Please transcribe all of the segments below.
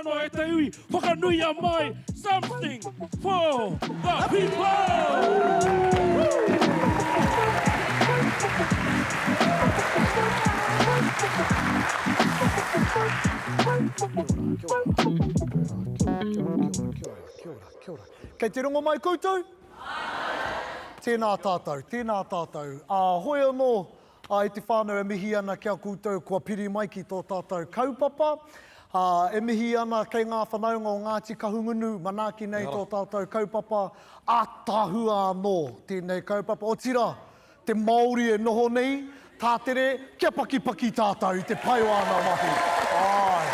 whānau e te ui, whakanui a mai, something for the people! Kia ora. Kei te rongo mai koutou? Tēnā tātou. Hoi anō, e te whānau e mihi ana kia koutou kua piri mai ki tō tātou kaupapa. E mihi ana kei ngā whanaunga o Ngāti Kahungunu, manaaki nei tō tātou kaupapa, a tahua anō tēnei kaupapa. O tira, te Māori e noho nei, tātere, kia paki tātou i te pai o ana mahi. Ai.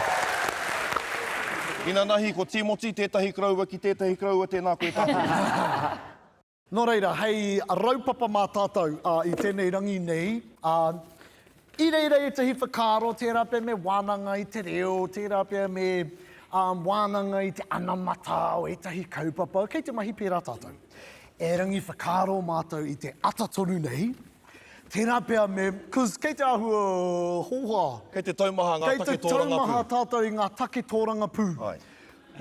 Ina nahi ko Timoti, tētahi kraua ki tētahi kraua, tēnā koe tātou. Nō reira, hei raupapa mā tātou i tēnei rangi nei. I reira e tahi whakaro, tērā pia me wānanga i te reo, tērā pia me wānanga i te anamata o e tahi kaupapa. Kei te mahi pērā tātou. E rangi whakaro mātou i te atatonu nei. Tērā pia me, kei te ahua hoha. Kei te taumaha ngā take tōranga pū. Kei te taumaha tātou i ngā take tōranga pū. Ai.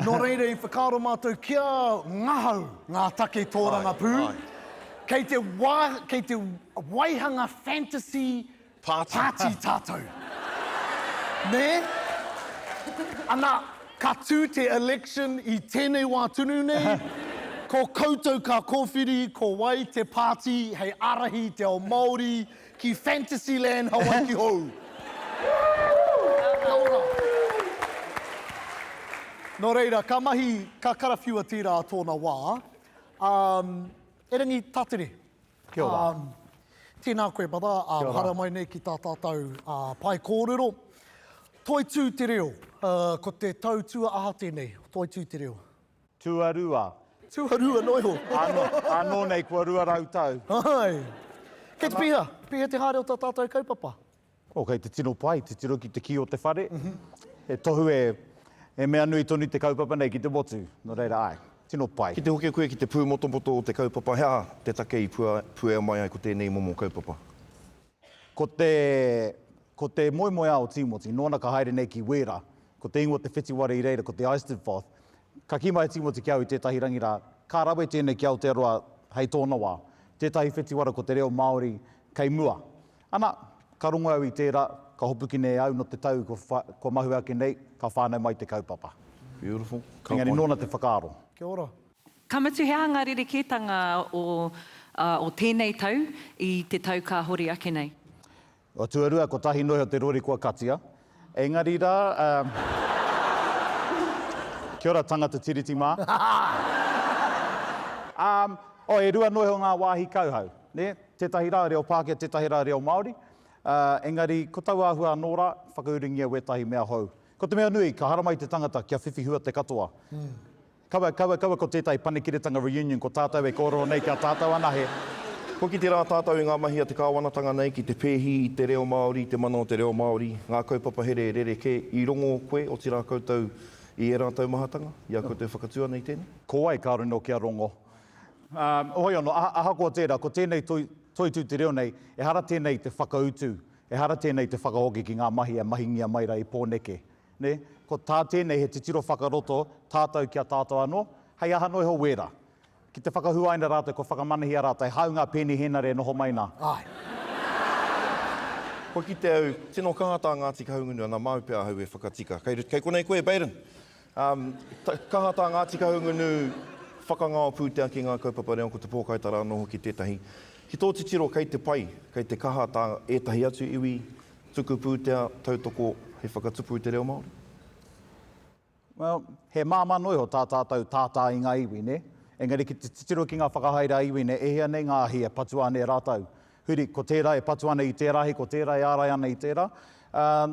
Nō reira i whakaro mātou kia ngahau ngā take tōranga pū. Kei te waihanga fantasy party tātou. Ne? Ana, ka tū te election i tēnei wā tunu nei. Ko koutou ka kōwhiri, ko wai te party, hei arahi te ao Māori, ki Fantasyland hawa ki hou. Kia ora. Nō reira, ka mahi, ka karawhiua tira a tōna wā. E rangi tātere. Kia ora. Tēnā koe bada, hara mai nei ki tā tātou pai kōrero. Toitū Te Reo, ko te tautua aha tēnei, Toitū Te Reo. Tuarua. Tuarua noiho. Anō nei kua rua rautau. Ai. Kei te piha te haere o tā tātou kaupapa. O kei te tino pai, te tiro ki te ki o te whare. E tohu e mea nui tonu te kaupapa nei ki te motu. Nō reira ai, tino pai. Ki te hoke koe ki te pū motomoto o te kaupapa, hea te take i pūea mai ai ko tēnei momo kaupapa. Ko te moimoe ao Timoti, nōna ka haere nei ki wera. Ko te ingoa te whitiware i reira, ko te Eisteddfod. Ka ki mai Timoti ki au i tētahi rangira. Ka rawe tēnei ki Aotearoa hei tōna wā. Tētahi whitiwara ko te reo Māori kei mua. Ana, ka runga au i tērā, ka hopuki nei au no te tau ko mahu ake nei, ka whānau mai te kaupapa. Beautiful. Engari nōna te whakaaro. Kia ora. Kamatu hea ngā rerekētanga o tēnei tau i te tau ka hori ake nei. O tuarua, ko tahi noho te rori kua katia. Engari rā... Kia ora tangata tiriti mā. E rua noho ngā wāhi kauhau. Ne? Tētahi rā reo Pākehā, tētahi rā reo Māori. Engari, ko tau āhua anōra, whakauringia wetahi mea hou. Ko te mea nui, ka haramai te tangata kia whiwhihua te katoa. Kaua ko tētai panekiretanga reunion, ko tātou e kōrero nei kia tātou anahe. Ko ki te rā tātou i ngā mahi a te kāwanatanga nei, ki te pēhi i te reo Māori, te mana o te reo Māori, ngā kaupapa here rere ke i rongo koe o tira koutou i e rātou mahatanga, ia koutou whakatua nei tēnei. Ko ai ka rino kia rongo. Hoi anō, aha ko tērā, ko tēnei Toitū Te Reo nei, e hara tēnei te whakautu, e hara tēnei te whakahoki ki ngā mahi e mahingia maira i pōneke. Ne? Ko tā tēnei he te tiro whakaroto, tātou kia tātou anō, hei aha noiho wera. Ki te whakahuaina rātou, ko whakamanahia rātou, hau ngā pēni henare noho maina. Ai. Ko ki te au, tino kahata Ngāti Kahungunu, ana maupea hau e whakatika. Kei konei koe, Baden. Kahata Ngāti Kahungunu, whakangao pūtea ki ngā kaupapa reo ko te pōkaitara noho ki tētahi. Ki tō te tiro kei te pai, kei te kahata ētahi atu iwi, tuku pūtea, tautoko, he whakatupu te reo Māori. Well, he māma noiho tā tātou tātā i ngā iwi, ne? Engari ki te tiro ki ngā whakahaira iwi, ne? Ehea nei ngā hi e patuane rātou. Huri, ko tērā e patuane i tērahi, ko tērā e ārai ana i tērā.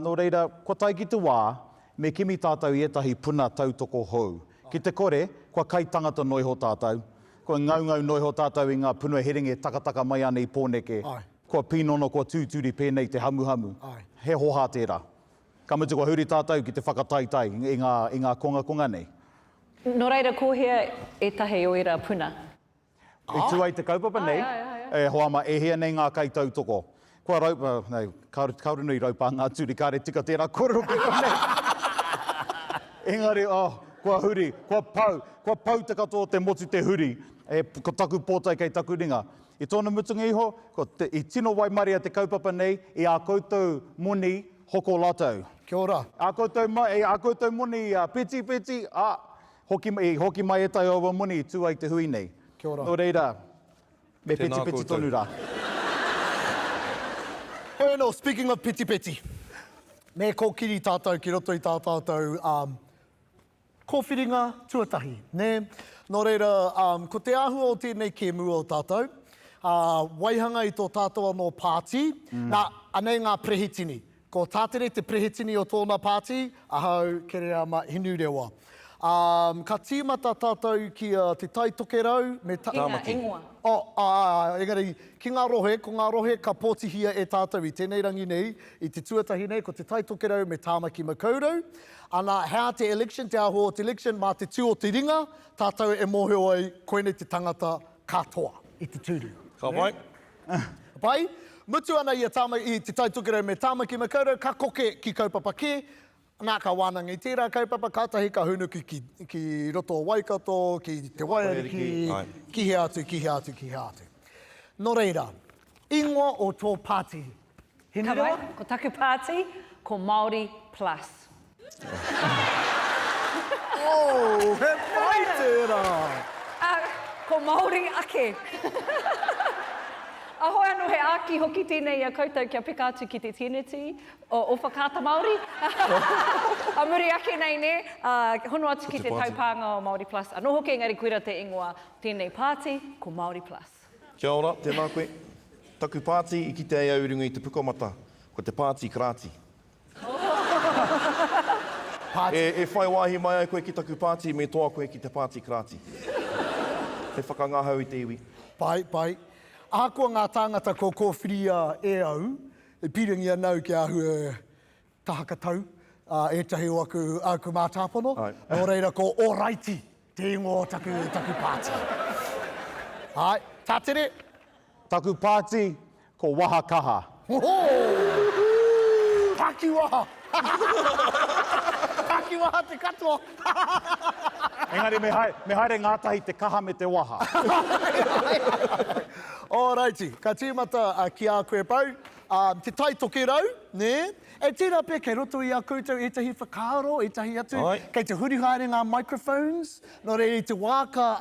Nō reira, ko tai ki te wā, me kimi tātou i etahi puna tautoko hou. Ki te kore, kua kai tangata noiho tātou. Kua ngaungau noiho tātou i ngā puna heringe takataka mai ana i pōneke. Ai. Kua pinono, kua tūturi pēnei te hamuhamu. Ai. He hoha tērā. Ka mutu kua huri tātou ki te whakataitai i ngā konga nei. Nō reira, ko hea e tahe o ira puna? E tu ai te kaupapa nei, e hoama e hea nei ngā kai tautoko. Kua raupa, nei, kaurunui raupa ngā tūri kāre tika tērā kōrero ki konei. Engari, kua huri, kua pau te katoa te motu te huri, ko taku pōtai kei taku ringa. I tōna mutunga iho, i tino wai maria te kaupapa nei, i a koutou moni hoko lātou. Kia ora. A koutou moni peti, hoki mai e tai awa moni tū ai te hui nei. Kia ora. Nō reira, me Tēnā peti koutou. tonu rā. No, speaking of piti, me ko kiri tātou ki roto i tātou kōwhiringa tuatahi, ne? Nō reira, ko te āhua o tēnei kēmu o tātou, waihanga i tō tātou anō pāti, anei ngā prehitini. Ko tātere te prehitini o tōna pāti, ahau kere ama hinu rewa. Ka tīmata tātou ki te taitokerau me Ingoa. Engari, ki ngā rohe, ko ngā rohe ka pōtihia e tātou i tēnei rangi nei, i te tuatahi nei, ko te taitokerau me tāmaki makaurau. Ana, hea te election, te aho o te election, mā te tū o te ringa, tātou e mōheo ai koene te tangata katoa i te tūru. Ka pai. Pai, mutu ana i te taitokerau me tāmaki makaurau, ka koke ki kaupapa ke, nā ka wānanga i tērā kaupapa, kātahi ka hunuku ki roto o Waikato, ki te Waiariki, ki he atu. Nō reira, ingoa o tō pāti. Ka wai, ko taku pāti, ko Māori Plus. He pai tērā! Ko Māori ake. Ahoe anō he āki hoki tēnei a koutou kia pika atu ki te tiniti o whakata Māori. A muri ake nei ne, hono atu ki te taupanga o Māori Plus. Anō hoki engari kuira te ingoa tēnei pāti ko Māori Plus. Kia ora, tēnā koe. Taku pāti i ki te ai aurunga i te pukamata, ko te pāti krāti. E whai wāhi mai ai koe ki taku pāti, me toa koe ki te pāti krāti. He whakangahau i te iwi. Pai. Ākua ngā tāngata ko kōwhiria e au, e piringi anau ki ahua tahakatau, etahi o aku mātāpono. Nō reira ko oraiti, te ingoa taku pāti. Ai, tātere. Taku pāti, ko waha kaha. Paki waha! Paki waha te katoa! Engari, me haere ngātahi te kaha me te waha. Alrighty, ka tīmata ki a koe pau, te taitokerau, ne? E tērā pē, kei roto i a koutou, etahi whakaaro, etahi atu, kei te hurihaere ngā microphones, nō rei te wāka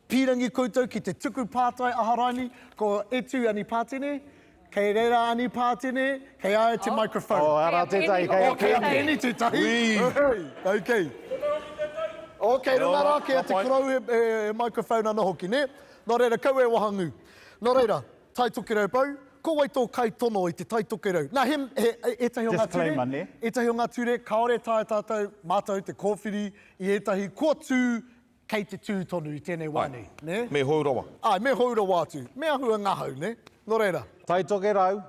pīrangi koutou ki te tuku pātai aharaini, ko etu ani pātene, kei reira ani pātene, kei aia te microphone. Ara tētahi, kei a pēni tētahi. Okay. Okay, runga rā, kei a te korau e microphone ana hoki, ne? Nō reira, kau e wahangu. Nō reira, taitokerau pau, ko wai tō kai tono i te taitokerau. Nā, etahi o ngā ture, Disclaimer, ne? etahi o ngā ture, kaore tae tātou, mātou te kōwhiri, i etahi kua tū, kei te tū tonu i tēnei wānei, ne? Me hourawa. Me hourawa atu. Me ahua ngahau, ne? Nō reira. Taitokerau,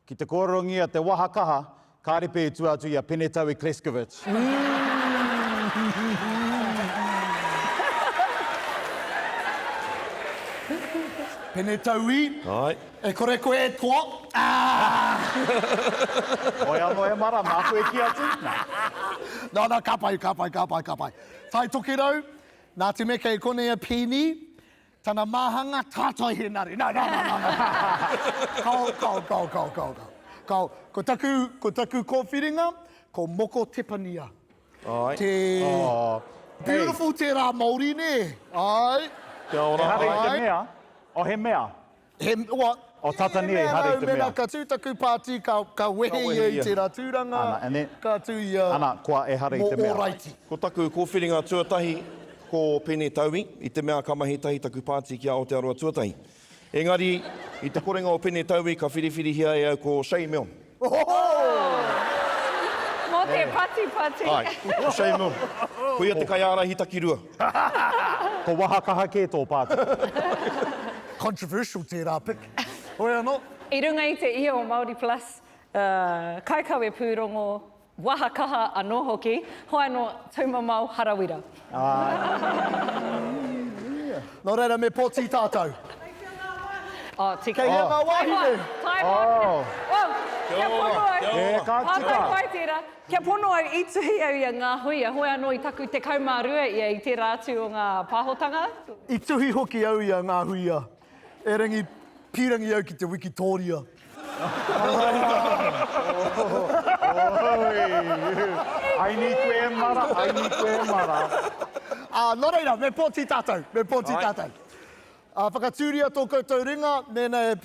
ki te kōrongi a te waha kaha, kāre pē tu atu i a Penetau i Kleskovich. Penetaui. Ai. E kore koe e toa. Oi anō e mara, mā koe ki atu? Nā, ka pai. Tai tokerau, nā te me kei kone a pēni, tana māhanga tātai he nare. Nā. Kau. Ko taku kōwhiringa, ko moko tepania. Ai. Te beautiful tērā Māori, ne? Ai. Kia E ora. hare i te mea? O he mea? What? O tatani e hare i te mea. Ka tūtaku pāti, ka wehe i tērā tūranga. Ka tū i Ana, kua e hare i te mea. Oraiti. Ko taku kōwhiringa tuatahi ko Penetaui, i te mea kamahitahi taku pāti ki Aotearoa tuatahi. Engari, i te korenga o Penetaui, ka whiriwhirihia e au ko Shei Meon. Mō te pati. Ai, ko Shei Meon. Ko ia te kaiara hitaki rua. Ko waha kaha kē tō pāti. Controversial tērā pik. Hoi anō. I runga i te ia o Māori Plus, kaikau e pūrongo, waha kaha anō hoki, hoa anō taumamau harawira. Nō reira me pōti tātou. Tika. Kei ngā wāhine. Tai wāhine. Kia pono ai. E ka tika. Pātai pai tērā. Kia pono ai i tuhi au ia ngā hui. Hoi anō i taku te kaumārua ia i tērā atu o ngā pāhotanga. I tuhi hoki au ia ngā huia. E rangi pirangi au ki te Wikitoria. Ai ni koe mara. Nō reira, me pōti tātou. Whakatūria tō koutou ringa, mēnā e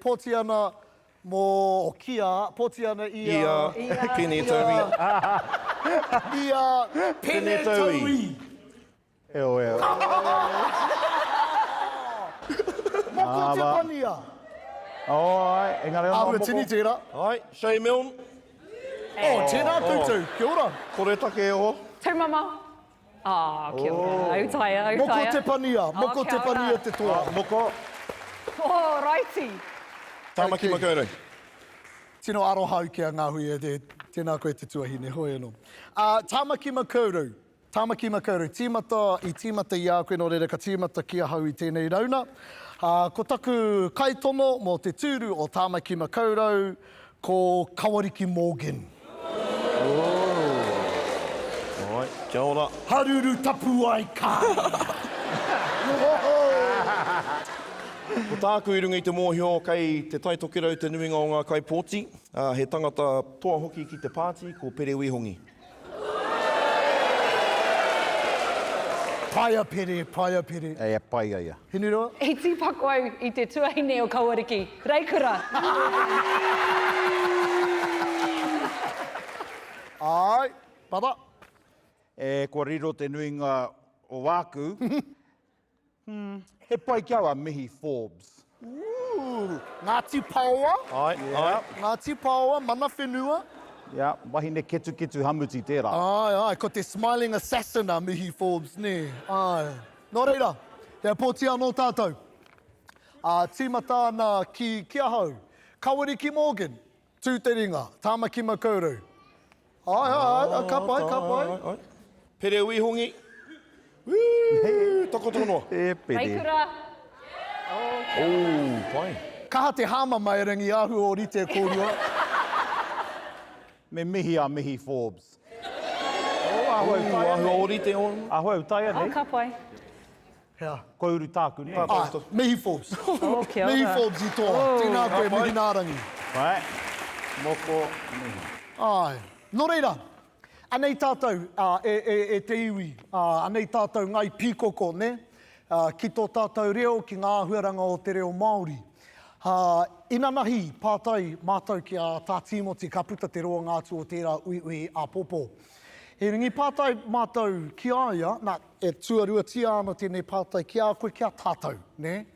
pōti ana mō kia, pōti ana ia... Penetaui. Ia Penetaui. Eo. Moko te pania. Ai, engari ona Ahua tini tērā. Ai, Shea Milne. Tēnā koutou, kia ora. Kore take e ho. Taumama. Kia ora. Autaia. Moko te pania, moko kia te ora. pania te toa. Moko. Righty. Tāmaki makaurau. Tino aroha au kia ngā hui e te, tēnā koe te tuahine, hoi anō. Tāmaki makaurau. Tīmata i a koe no reira ka tīmata kia hau i tēnei rauna. Ko taku kaitono mō te tūru o Tāmaki makaurau, ko Kawariki Morgan. Ai, kia ora. Haruru tapu ai ka. Ko tāku i runga i te mōhio kei te taitokirau te nuinga o ngā kaipōti. He tangata toa hoki ki te pāti ko Pere Wihongi. Paia pere. E paia ia. Hinurua? E tīpako au i te tuahine o Kawariki. Reikura. Ai, papa. E kua riro te nuinga o Wāku. He pai kia wa Mihi Forbes. Ngāti Paoa. Ai. Ngāti Paoa, mana whenua. Ia, wahine ketu hamuti tērā. Ai, ko te smiling assassin a Mihi Forbes, ne. Ai. Nō reira, te pōti anō tātou. Tīmata ana ki ahau. Kawariki Morgan, tū te ringa, Tāmaki makaurau. Ai, ka pai. Pere Wihongi. Tako noa. E pere. Reikura. Pai. Kaha te hama mai rangi ahu o rite kōrua. Me mihi a Mihi Forbes. Ahu ori te on. Ahoi utaia nei. Ka pai. Hea. Kouru tāku nei. Mihi Forbes. Kia ora. Mihi Forbes i toa. Tēnā koe mihi nārangi. Vai. Moko mihi. Ai. Nō reira, anei tātou e te iwi, anei tātou ngai pīkoko, ne? Ki tō tātou reo ki ngā huaranga o te reo Māori. Ina nahi pātai mātou ki a tā Timoti ka puta te roa ngātu o tērā ui a popo. E ringi pātai mātou ki aia, nā e tuarua tia ana tēnei pātai ki a koe ki a tātou, ne?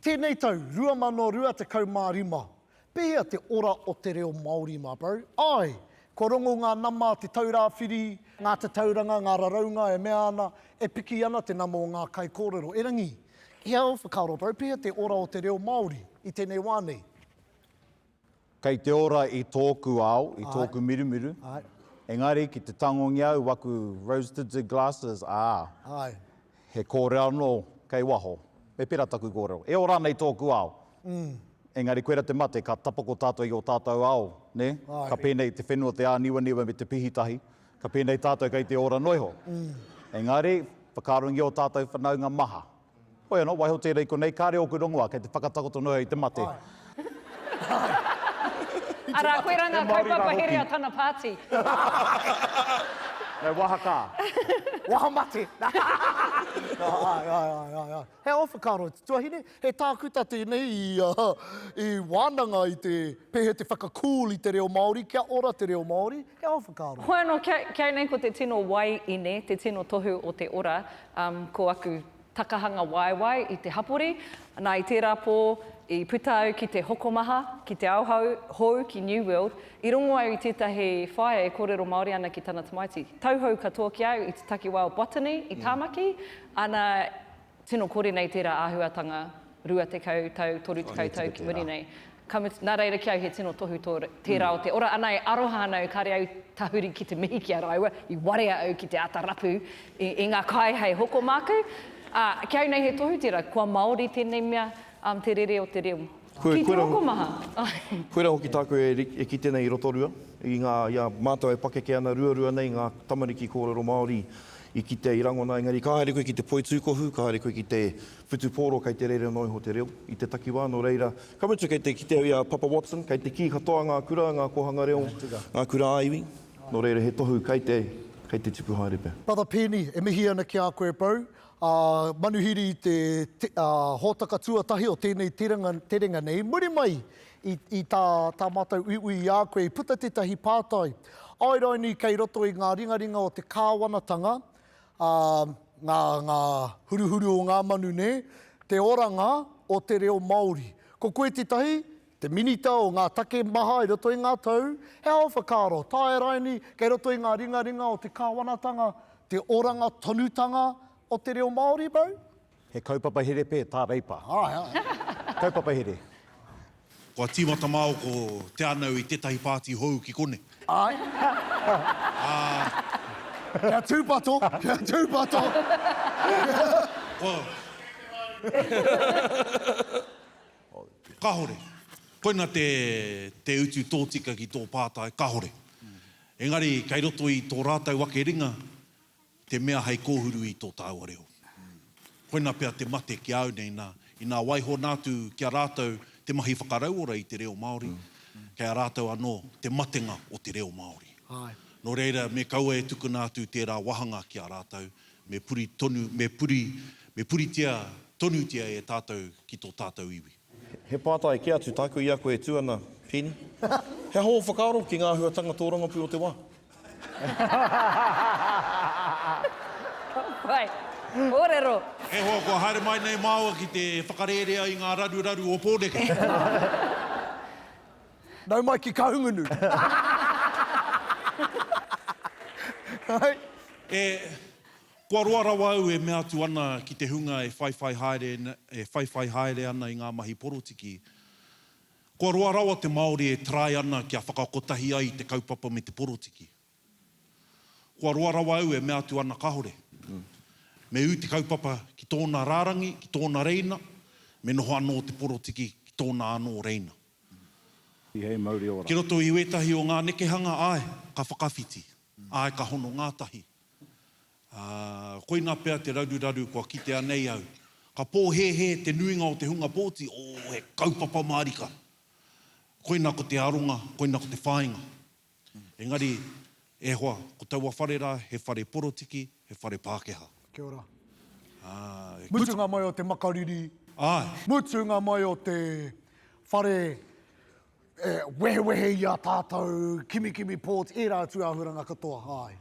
Tēnei tau, 2025, pēhea te ora o te reo Māori, mā bro. Ai, ko rongo ngā nama, te taurāwhiri, ngā te tauranga, ngā raraunga, e mea ana, e piki ana te nama o ngā kai kōrero. E rangi, i hao whakaaro, bro, pēhea te ora o te reo Māori, i tēnei wānei. Kei te ora i tōku ao, i tōku mirumiru. Ai. Engari, ki te tangongi au, waku rose-tinted glasses, Ai. he kōrero no, kei waho. Me pera taku kōrero. E ora nei tōku ao. Engari, koera te mate, ka tapako tātou i o tātou ao, ne? Ai. Ka pēnei te whenua te āniwa me te pihitahi. Ka pēnei tātou kei te ora noiho. Engari, whakarongi o tātou whanaunga maha. Hoi anō, waiho tērei ko nei, kāre o kurongoa, kei te whakatakoto noiho i te mate. Ara, koe ranga kaupapa here a tana pāti. Nei, wahaka. Waha mate! Ai. He o whakaro, tuahine, he tākuta tēnei i wānanga i te pehe te whakakūl i te reo Māori, kia ora te reo Māori, he o whakaro. Hoi anō, kia nei ko te tino wai ine, te tino tohu o te ora, ko aku takahanga waiwai i te hapori, nā i tērā pō i puta au ki te hokomaha, ki te auhau, hou ki New World, i rongo au i tētahi whaia e kōrero Māori ana ki tāna tamaiti. Tauhou katoa ki au i te takiwā o Botany i Tāmaki, ana tino kore nei tērā āhuatanga, rua te kau tau, toru te kau tau ki muri nei. Nā reira ki au he tino tohu tērā o te ora, ana e aroha ana au kare au tahuri ki te mihi ki a raiwa, i warea au ki te atarapu i ngā kai hei hokomāku. Ki au nei he tohu tērā, kua Māori tēnei mea te rere o te reo. Ki te oko maha. Koera hoki tāku e kite nei i rotorua. I ngā mātou e pakeke ana rua nei ngā tamariki kōrero Māori i kite i rangona. Engari, ka haere koe ki te Toitū kohu, ka haere koe ki te whutupōro kei te reira noi ho te reo. I te takiwā, no reira. Ka mutu kei te kite ia Papa Watson, kei te ki katoa ngā kura, ngā kohanga reo, ngā kura aiwi. No reira he tohu kei te tipu haerepe. Pata pēni, e mihi ana ki a koe pau. Manuhiri te hōtaka tuatahi o tēnei terenga nei. Muri mai i tā mātou ui a koe, i puta te tahi pātai. Airaini kei roto i ngā ringaringa o te kāwanatanga, ngā huruhuru o ngā manu ne, te oranga o te reo Māori. Ko koe te tahi, te minita o ngā take maha i roto i ngā tau, he au whakaro. Tā raini kei roto i ngā ringaringa o te kāwanatanga, te oranga tonutanga o te reo Māori, bro. He kaupapa here pē, tā reipa. Kaupapa here. Kua tīmata māo ko te anau i tētahi pāti hou ki kone. Ai. Kia tūpato, kia tūpato. Kahore. Koina te utu tōtika ki tō pātai, kahore. Engari, kei roto i tō rātau wake ringa, te mea hei kōhuru i tō tāua reo. Koina pia te mate ki au nei i nā waiho nātu kia rātau te mahi whakarauora i te reo Māori. Kia rātau anō te matenga o te reo Māori. Ai. No reira, me kaua e tuku nātu tērā wahanga ki a rātau, me puri tia, tonu tia e tātou ki tō tātou iwi. He pātai ki atu tāku i a koe tuana, Pēni. He ho whakaaro ki ngā huatanga tōrangapu o te wā. Vai, ōrero. E hoa kua haere mai nei māua ki te whakarerea i ngā raru o pōreke. Nau mai ki kaungunu. Kua roarawa au e mea atu ana ki te hunga e whaiwhai haere ana i ngā mahi porotiki. Kua roarawa te Māori e trai ana kia whakakotahi ai te kaupapa me te porotiki. Kua roarawa au e mea atu ana kahore. Me u te kaupapa ki tōna rārangi, ki tōna reina, me noho anō te porotiki ki tōna anō reina. Ki roto i uetahi o ngā nekehanga, ai, ka whakawhiti, ai, ka hono ngātahi. Koina pēr te raru kua kite anei au. Ka pōhehe te nuinga o te hunga pōti, he kaupapa marika. Koina ko te aronga, koina ko te whāinga. Engari, e hoa, ko taua wharera, he whare porotiki, he whare Pākehā. Kia ora. Mutunga mai o te makariri. Ai. Mutunga mai o te whare wehe i a tātou, kimi pōt, e rā tu ahuranga katoa. Ai.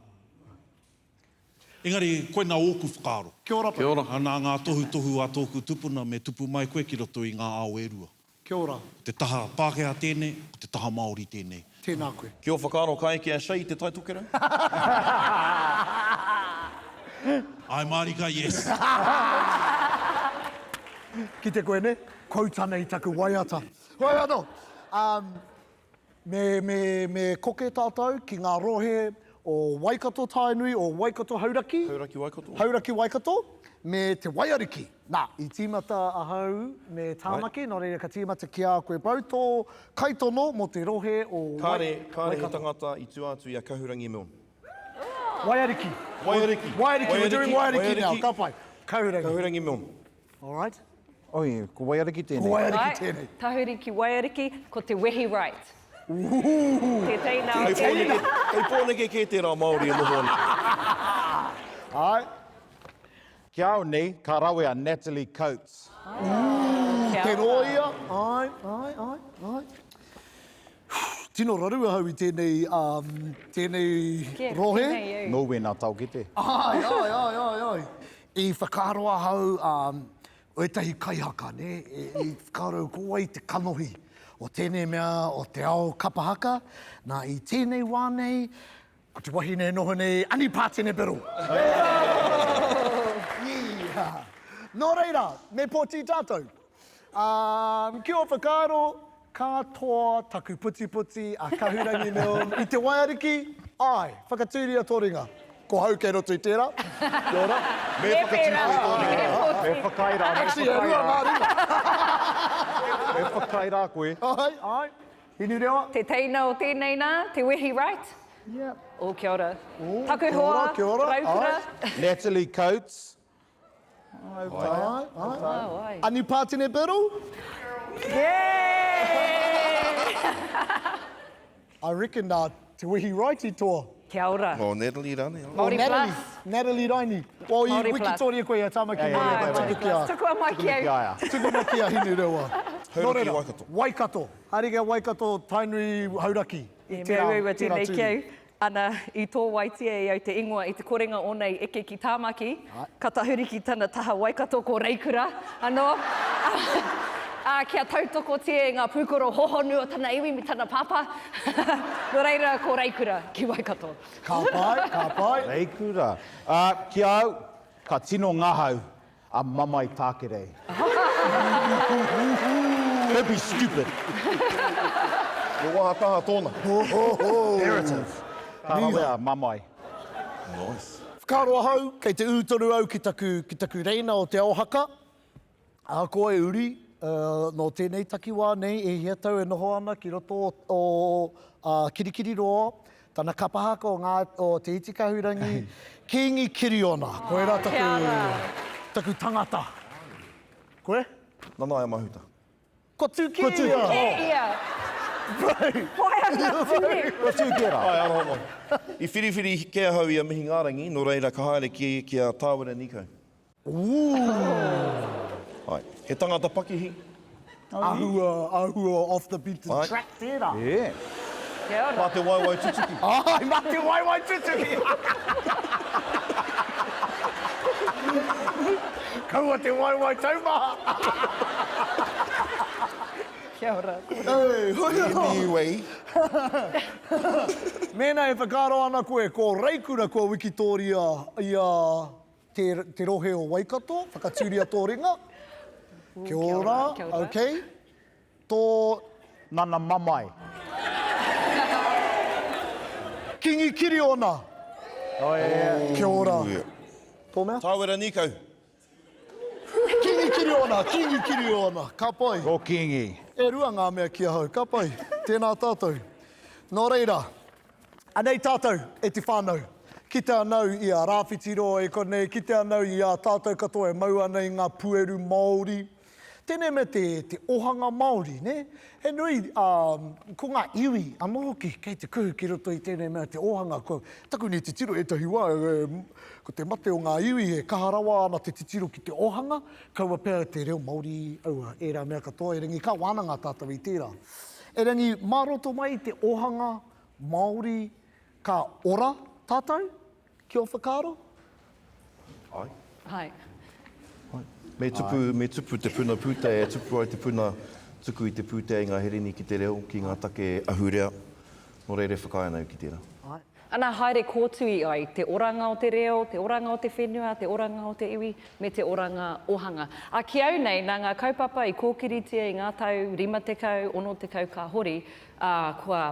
Engari, koe nā ōku whakaaro. Kia ora. Kia ora. Ana ngā tohu a tōku tupuna me tupu mai koe ki roto i ngā ao e rua. Kia ora. Te taha Pākehā tēnei, te taha Māori tēnei. Tēnā koe. Ki o whakaaro kai ki a shei te taitokera? Ai Marika, yes. Ki te koe ne, koutana i taku waiata. Waiata! Me koke tātou ki ngā rohe o Waikato Tainui, o Waikato Hauraki. Hauraki Waikato. Me te waiariki. Nā, i tīmata ahau me tāmaki, no reira ka tīmata ki a koe pau tō kaitono mo te rohe o Kāre he tangata i tu atu i a kahurangi meo. Waiariki. We're doing waiariki now. Ka pai. Kahurangi. Kahurangi meo. All right. Oi, ko waiariki tēnei. Ko waiariki tēnei. Tahuriki, waiariki, ko te wehi right. Te teina o teina. Hei pōneke ke tērā Māori e noho ana. Ai. Kia au nei, ka rawe a Natalie Coates. Te roia. Ai. Tino raru ahau i tēnei rohe. No wena tau ki te. Ai. I whakaroa hau o etahi kaihaka, ne? I whakaro koa i te kanohi o tēnei mea o te ao kapahaka. Nā i tēnei wānei, ko te wahine noho nei, ani pātene bero. Nō reira, me pōti tātou. Kia o whakaro, katoa taku puti a kahurangi meo i te waiariki. Ai, whakatūria tōringa. Ko hau kei roto i tērā. Kia ora. Me pērā. Me whakaira. Actually, e rua ngā ringa. E whakai rā koe. Ai. Hinu rewa. Te teina o tēnei nā, te wehi right? Yeah. O kia ora. Taku kia hoa, ora, kia ora. raukura. Natalie Coates. Ai. Oh, ai. Anu pātene biru? I reckon te wehi righty toa. Kia ora. O, Natalie rane. Māori Natalie, plus. Natalie Raini. O, i Māori wikitoria koe a tamaki. Ai, Māori plus. Tuku a mai ki au. Kia ia. Tuku maki a hinu rewa. Hauraki Waikato. Waikato. Haringa Waikato, tainui hauraki. E mea rewa tēnei ki au. Ana i tō waitia e au te ingoa i te korenga o nei eke ki tāmaki. Ka tahuri ki tana taha Waikato ko reikura. Anō. Kia tautoko te ngā pūkoro hohonu o tana iwi mi tana papa. No reira ko reikura ki Waikato. Ka pai. Reikura. Ki au, ka tino ngahau a mamai tākere. Don't be stupid. No wā kaha tōna. Imperative. Ka hawea mamai. Nice. Whakaroa hau, kei te ūtoru au ki taku reina o te aohaka. Koe uri, no tēnei takiwā nei, e hia tau e noho ana ki roto o kirikiri roa. Tana kapahaka o te iti kahurangi. Kingi Kiriona, koe rā taku tangata. Koe? Nana e mahuta. Ko tū ki ia. Ke ia. Whai ana tūne. Ko tū ki rā. Ai, aroho. I whiriwhiri kia hau i a mihi ngārangi, no reira ka haere ki a tāwera nikau. Ai, he tangata pakihi. Ahua off the beaten Ai. track tērā. Yeah. Kia ora. Mā te waiwai tutuki. Ai, mā te waiwai tutuki. Kaua te waiwai taumaha. Kia ora. Ei, Anyway. Mēnā e whakaro ana koe, ko reikura ko Wikitoria i a te rohe o Waikato, whakatūria tō ringa. Kia ora, Kia ora. ok. Tō Nana mamai. Kingi Kiriona. Oh, yeah. Kia ora. Ia. Tō mea? Tāwera nikau. Kingi Kiriona, ka pai. Ko kingi. E rua ngā mea kia hau, ka pai. Tēnā tātou. Nō reira, anei tātou e te whānau. Kite anau i a rāwhitiroa e konei, kite anau i a tātou katoa e mau anei ngā pueru Māori. Tēnei me te ohanga Māori, ne? He nui, ko ngā iwi, anō hoki, kei te kuhu ki roto i tēnei mea te ohanga. Taku ni te tiro e tahi wā, ko te mate o ngā iwi, e kaharawa ana te tiro ki te ohanga, kaua pēr te reo Māori, aua, e rā mea katoa, e rangi ka wānanga tātou i tērā. E rangi, maroto mai te ohanga Māori ka ora tātou, ki o whakaro? Ai. Hai. Me tupu te puna pūta e tupu ai te puna tuku i te pūta i ngā herini ki te reo, ki ngā take ahurea. No reire whakaenau ki tērā. Ana haere kōtui ai, te oranga o te reo, te oranga o te whenua, te oranga o te iwi, me te oranga ohanga. A ki au nei, nā ngā kaupapa i kōkiritia i ngā tau 50, 60 ka hori, kua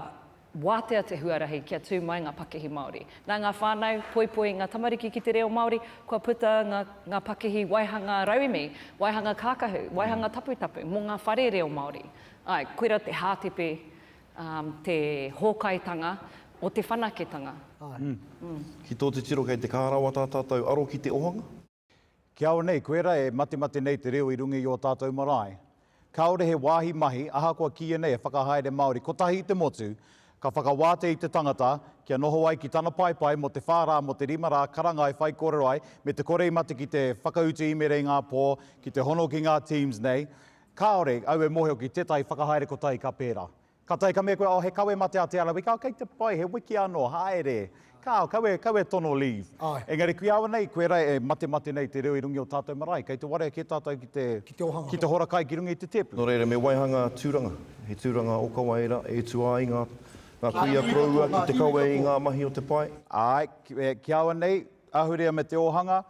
wātea te huarahi kia tū mai ngā pakehi Māori. Nā ngā whānau, poipoi ngā tamariki ki te reo Māori, kua puta ngā pakehi waihanga rauimi, waihanga kākahu, waihanga taputapu, mō ngā whare reo Māori. Ai, koera te hātepe, te hōkaitanga, o te whanaketanga. Ki tō te tiro kei te kārawa tā tātou aro ki te ohanga? Kia ora nei, koera e mate nei te reo i rungi i o tātou marae. Kaore he wāhi mahi, ahakoa kia nei e whakahaere Māori. Ko tahi i te motu, ka whakawāte i te tangata, kia noho ai ki tana paipai mo te whārā, mo te rima rā, karanga ai whai kōrero ai, me te kore i mate ki te whakauti i mere ngā pō, ki te hono ki ngā teams nei. Kaore, au e mohe o ki te tai whakahaere ko tai ka pērā. Ka tai ka mea koe, he kawe mate Aotearoa, ka kei te pai, he wiki anō, haere. Kawe tono leave. Engari, kui awa nei, koe rai e mate nei te reo i rungi o tātou marae, kei te warea ki tātou ki te horakai ki rungi i te tepu. No reira, me waihanga tūranga. He tūranga o kawaira, e tuā i ngā kuia proua, ki te kawe i ngā mahi o te pai. Ai, ki awa nei, ahurea me te ohanga,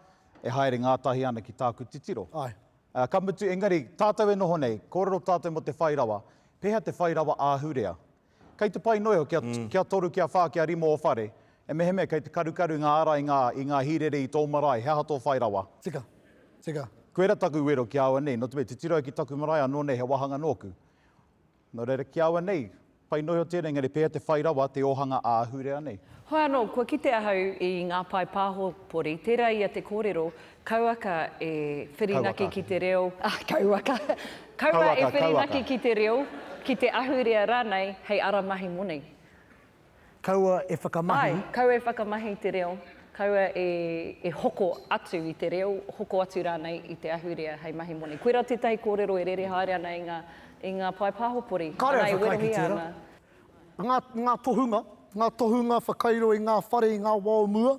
e haere ngātahi ana ki tāku titiro. Ka mutu, engari, tātou e noho nei, kōrero tātou mo te whairawa, peha te whairawa āhurea. Kei te pai noio, kia toru, kia whā, kia rimo o whare, e meheme, kei te karukaru ngā ara i ngā hirere i tō marae, hea hato whairawa. Tika. Koera taku wero ki awa nei, no te me te tiro ki taku marae anō nei he wahanga nōku. No reira ki aua nei, pai noi o tēnei ngari pēr te whairawa te ohanga āhurea nei. Hoi anō, kua kite ahau i ngā pai pāhopori, tērā ia te kōrero, kauaka e whirinaki ki te reo, kauaka e whirinaki ki te reo, ki te ahurea rānei, hei ara mahi monei. Kaua e whakamahi? Ai, kaua e whakamahi te reo, kaua e hoko atu i te reo, hoko atu rānei i te ahurea hei mahi monei. Koera tētahi kōrero e rere haere ana i ngā pai pāhopori. Kāre a whakai ki tērā. Ngā tohunga whakairo i ngā whare i ngā waomua,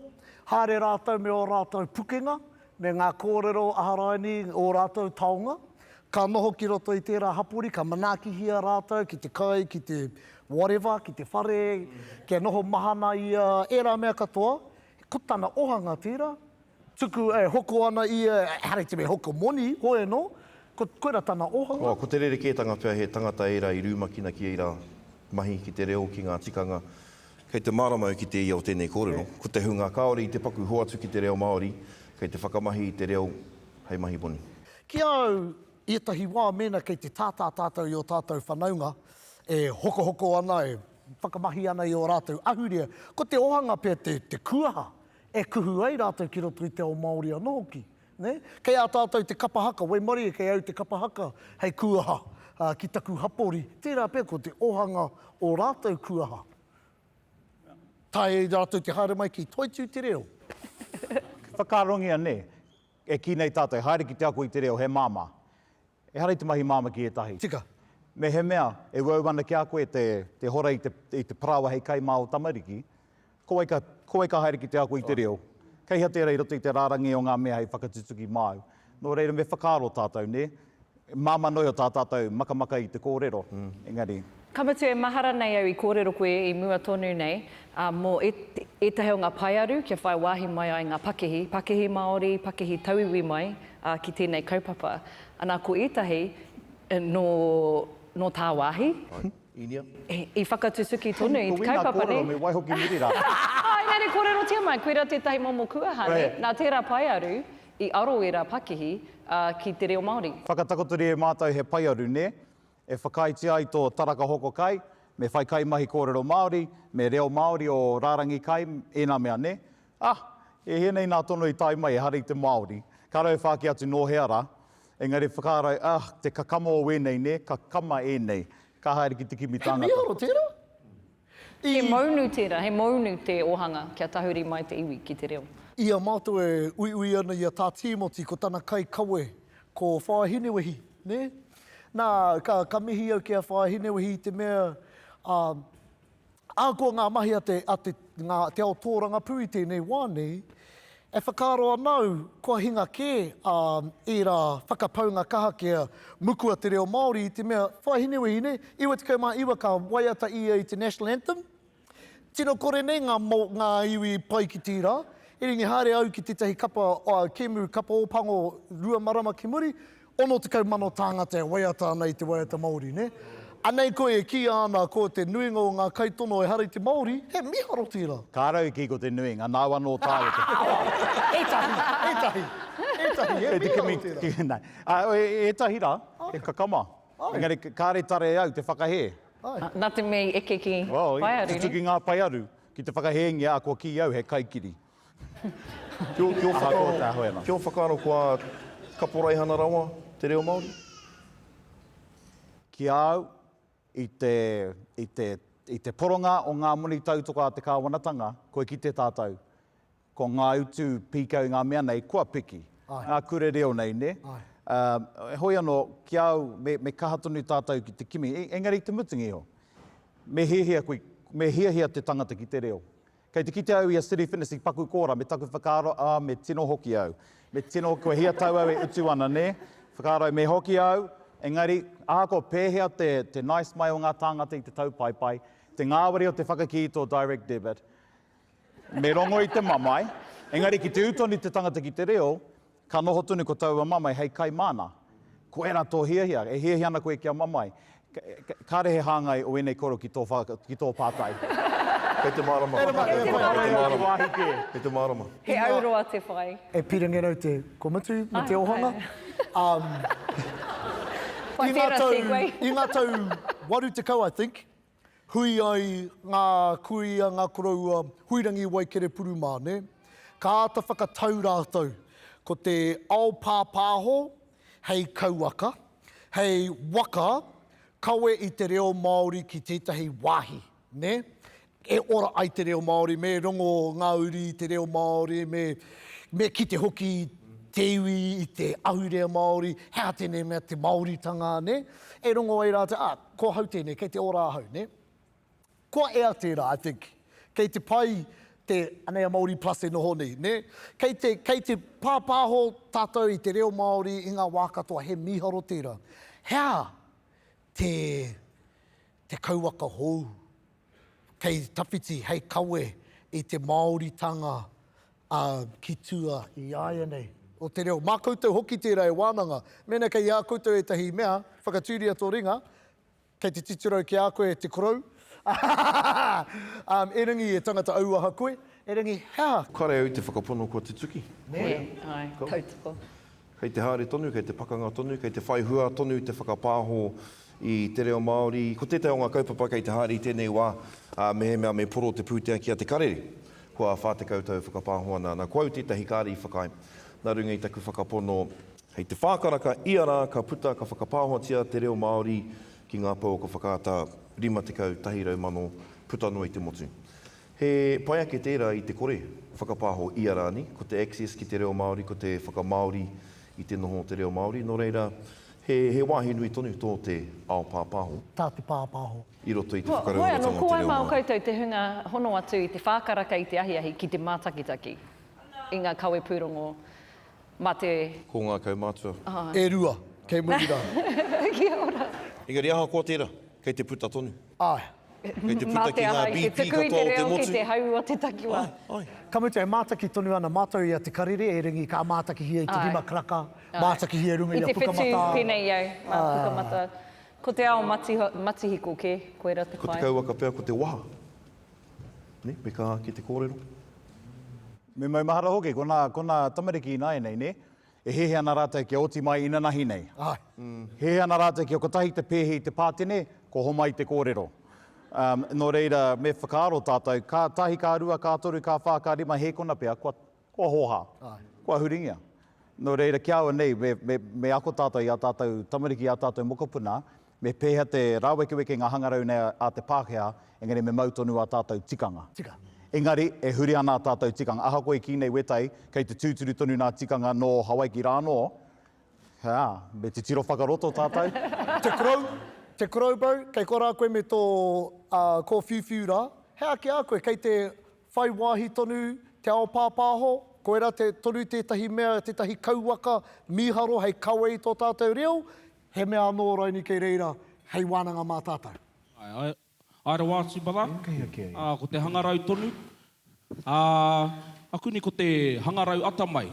haere rātou me o rātou pukenga, me ngā kōrero aharaini o rātou taonga. Ka noho ki roto i tērā hapori, ka manakihia rātou ki te kai, ki te wharewa, ki te whare, kia noho mahana i ērā mea katoa. Ko tāna ohanga tērā, tuku hoko ana i hare te me hoko moni, hoe no, koera tāna ohanga. Ko te rerekētanga pia he tangata eira i rūmakina ki eira mahi ki te reo ki ngā tikanga. Kei te maramau ki te ia o tēnei kōrero. Ko te hunga kaori i te paku hoatu ki te reo Māori, kei te whakamahi i te reo hei mahi boni. Ki au, etahi wā mena kei te tātātātou i o tātou whanaunga, e hoko ana, e whakamahi ana i o rātou ahurea. Ko te ohanga pia te kuaha, e kuhu ai rātou ki roto i te o Māori anō hoki. Ne? Kei a tātou te kapahaka, wei mori e kei au te kapahaka, hei kuaha ki taku hapori. Tērā pia ko te ohanga o rātou kuaha. Tai rātou te haere mai ki Toitū Te Reo. Whakarongia ne, e ki nei tātou, haere ki te ako i te reo, he māma. E haere te mahi māma ki etahi. Tika. Me he mea, e wauana ki a koe te hora i te parawa hei kai mā o tamariki, koe ka haere ki te ako i te reo. Kei ha tērā i roto i te rārangi o ngā mea hei whakatutuki māu. No reira me whakaro tātou ne, māma noi o tātou makamaka i te kōrero, engari. Kamatu e mahara nei au i kōrero koe i mua tonu nei, mō etahi o ngā paiaru, kia whai wāhi mai ai ngā pakehi Māori, pakehi tauiwi mai ki tēnei kaupapa. Anā ko etahi no tā wāhi. Inia. I whakatusuki tonu i te kaupapa nei. Ko me waihoki muri rā. Engari kōrero tia mai, koera tētahi momo kuaha nei, nā tērā paiaru i aro e rā pakehi ki te reo Māori. Whakatakotori e mātou he paiaru ne, e whakaiti ai tō taraka hoko kai, me whai kai mahi kōrero Māori, me reo Māori o rārangi kai, ēnā mea ne. E henei nā tono i tai mai, e hari te Māori. Ka rau whāki atu no heara, engari whakarau, te kakama o wēnei ne, kakama e nei. Ka haere ki te kimi tāngata. He miaro tērā? He maunu tērā, he maunu te ohanga kia tahuri mai te iwi ki te reo. Ia mātou e ui ana i a tā tīmoti ko tāna kai kawe, ko whāhinewehi, ne? Nā, ka mihi au kia whāhinewehi i te mea, ko ngā mahi te ao tōranga pui tēnei wānei, e whakaro anau, kua hinga kē i rā whakapaunga kaha kia mukua te reo Māori i te mea whāhinewehi, ne? Iwa te kaumā iwa ka waiata ia i te National Anthem. Tino kore nei ngā iwi pai ki tira, e ringi haere au ki te tahi kemu kapa o pango rua marama ki muri, ono te kaumano tāngata e waiata ana i te waiata Māori, ne? Anei koe e ki ana ko te nuinga o ngā kaitono e hari te Māori, he miharo tira. Ka rau ki ko te nuinga, nā wano o tāwete. Etahi, he miharo tira. Etahi rā, e kakama. Engari, kāre tare au te whakahe. Nā te mei eke ki paiaru, ne? Tutuki ngā paiaru, ki te whakahengia a kua ki au he kaikiri. Kia whakaro kua kaporaihana rawa te reo Māori? Ki au i te poronga o ngā moni tautoka a te kāwanatanga, koe ki te tātou. Ko ngā utu pīkau ngā mea nei, kua piki. Ngā kure reo nei, ne? Hoi anō, ki au, me kahatonu tātou ki te kimi, engari te mutungi ho. Me hiahia te tangata ki te reo. Kei te kite au i a City Fitness i paku kōra, me taku whakaro, me tino hoki au. Me tino, koe hia tau au e utu ana, ne? Whakaro, me hoki au, engari, ko pēhea te nice mai o ngā tāngata i te tau pai, te ngāwari o te whakaki tō direct debit, me rongo i te mamai, engari ki te utoni te tangata ki te reo, ka noho tunu ko tau a mamai, hei kai mana. Ko era tō hiahia, e hiahia ana koe ki a mamai. Kāre he hāngai o enei koro ki tō pātai. Kei te marama. Kei te marama. He auroa te whai. E pirangerau te komutu, me te ohanga. I ngā tau waru te kau, I think. Hui ai ngā kuia, ngā koraua, huirangi waikere purumā, ne? Ka ata whakatau rātou, ko te ao pāpāho, hei kauaka, hei waka, kawe i te reo Māori ki tētahi wāhi, ne? E ora ai te reo Māori, me rongo ngā uri i te reo Māori, me ki te hoki te iwi i te ahurea Māori, hea tēnei mea te Māoritanga, ne? E rongo ai rā te, ko hau tēnei, kei te ora ahau, ne? Ko ea tērā, I think, kei te pai te anea Māori plus e noho nei, ne? Kei te pāpāho tātou i te reo Māori i ngā wākatoa, he miharo tērā. Hea te kauaka hou, kei tawhiti, hei kawe i te Māoritanga ki tua i aia nei. O te reo, mā koutou hoki tērā e wānanga. Mena kei a koutou e tahi mea, whakatūria tō ringa, kei te titirau ki a koe te korau. E ringi e tangata auaha koe, e ringi hea. Kare au te whakapono ko te tuki. Ai, tautoko. Kei te haere tonu, kei te pakanga tonu, kei te whaihua tonu, te whakapāho i te reo Māori. Ko tētai o ngā kaupapa kei te haere i tēnei wā, me he mea me poro te pūtea ki a te karere. Kua whātekau tau whakapāhoa nā kouau tētahi kāri i whakai. Nā runga i taku whakapono, hei te whākaraka ia rā ka puta ka whakapāhoatia te reo Māori ki ngā pau ko whakaata 51 mano puta noa i te motu. He pai ake tērā i te kore whakapāho ia rā ni, ko te access ki te reo Māori, ko te whakamāori i te noho te reo Māori. Nō reira, he wāhi nui tonu tō te ao pāpāho. Tā te pāpāho. I roto i te whakarauatanga Hoi anō, te ko ai reo mau Māori. koutou te hunga hono atu i te whākaraka i te ahiahi ki te mātakitaki. I ngā kawe pūrongo, mā te... Ko ngā kaumātua. E rua, kei muira. Kia ora. Engari aha ko tērā, kei te puta tonu. Ai. Kei te Mā puta te ki ngā aha i te BP tuku i te katoa o te reo ki motu. te hau o te takiwa. Ai. Kamutu e mātaki tonu ana mātou i a te karere, e ringi ka mātaki hia i te Ai. hima kraka, mātaki hia runga i a I te whetū pukamata. pēnei au, mā pukamata. Ko te ao matihiko ke, koe rā te Ko te whai. kauaka pēr, ko te waha. Ne, me ka ki te kōrero. Me mai mahara hoki, kona tamariki i nai nei, ne? E hehe ana rātou ki oti mai ina nahi nei. Ai. Hehe ana rātou ki o kotahi te pēhi te pātene, ko homai te kōrero. Nō reira, me whakaaro tātou, ka tahi, ka rua, ka toru, ka whā, ka rima, he kona pēr, kua hoha, kua huringia. Nō reira, kia aua nei, me ako tātou i a tātou, tamariki i a tātou mokopuna, me pēha te rāwekeweke ngā hangarau nei a te Pākehā, engari me mautonu a tātou tikanga. Tika. Engari, e huri ana tātou tikanga. Aha koe ki nei wetai, kei te tūturu tonu nā tikanga no Hawaii ki rāno. Me te tiro whakaroto tātou. Te korau bau, kei korā koe me tō ko whiwhiu rā. Hea ki a koe, kei te whai wāhi tonu, te ao pāpāho, koe rā te toru tētahi mea, tētahi kauaka, miharo, hei kawe i tō tātou reo, he mea anō raini kei reira, hei wānanga mā tātou. Aira wātu bada, ko te hangarau tonu. Aku ni ko te hangarau atamai.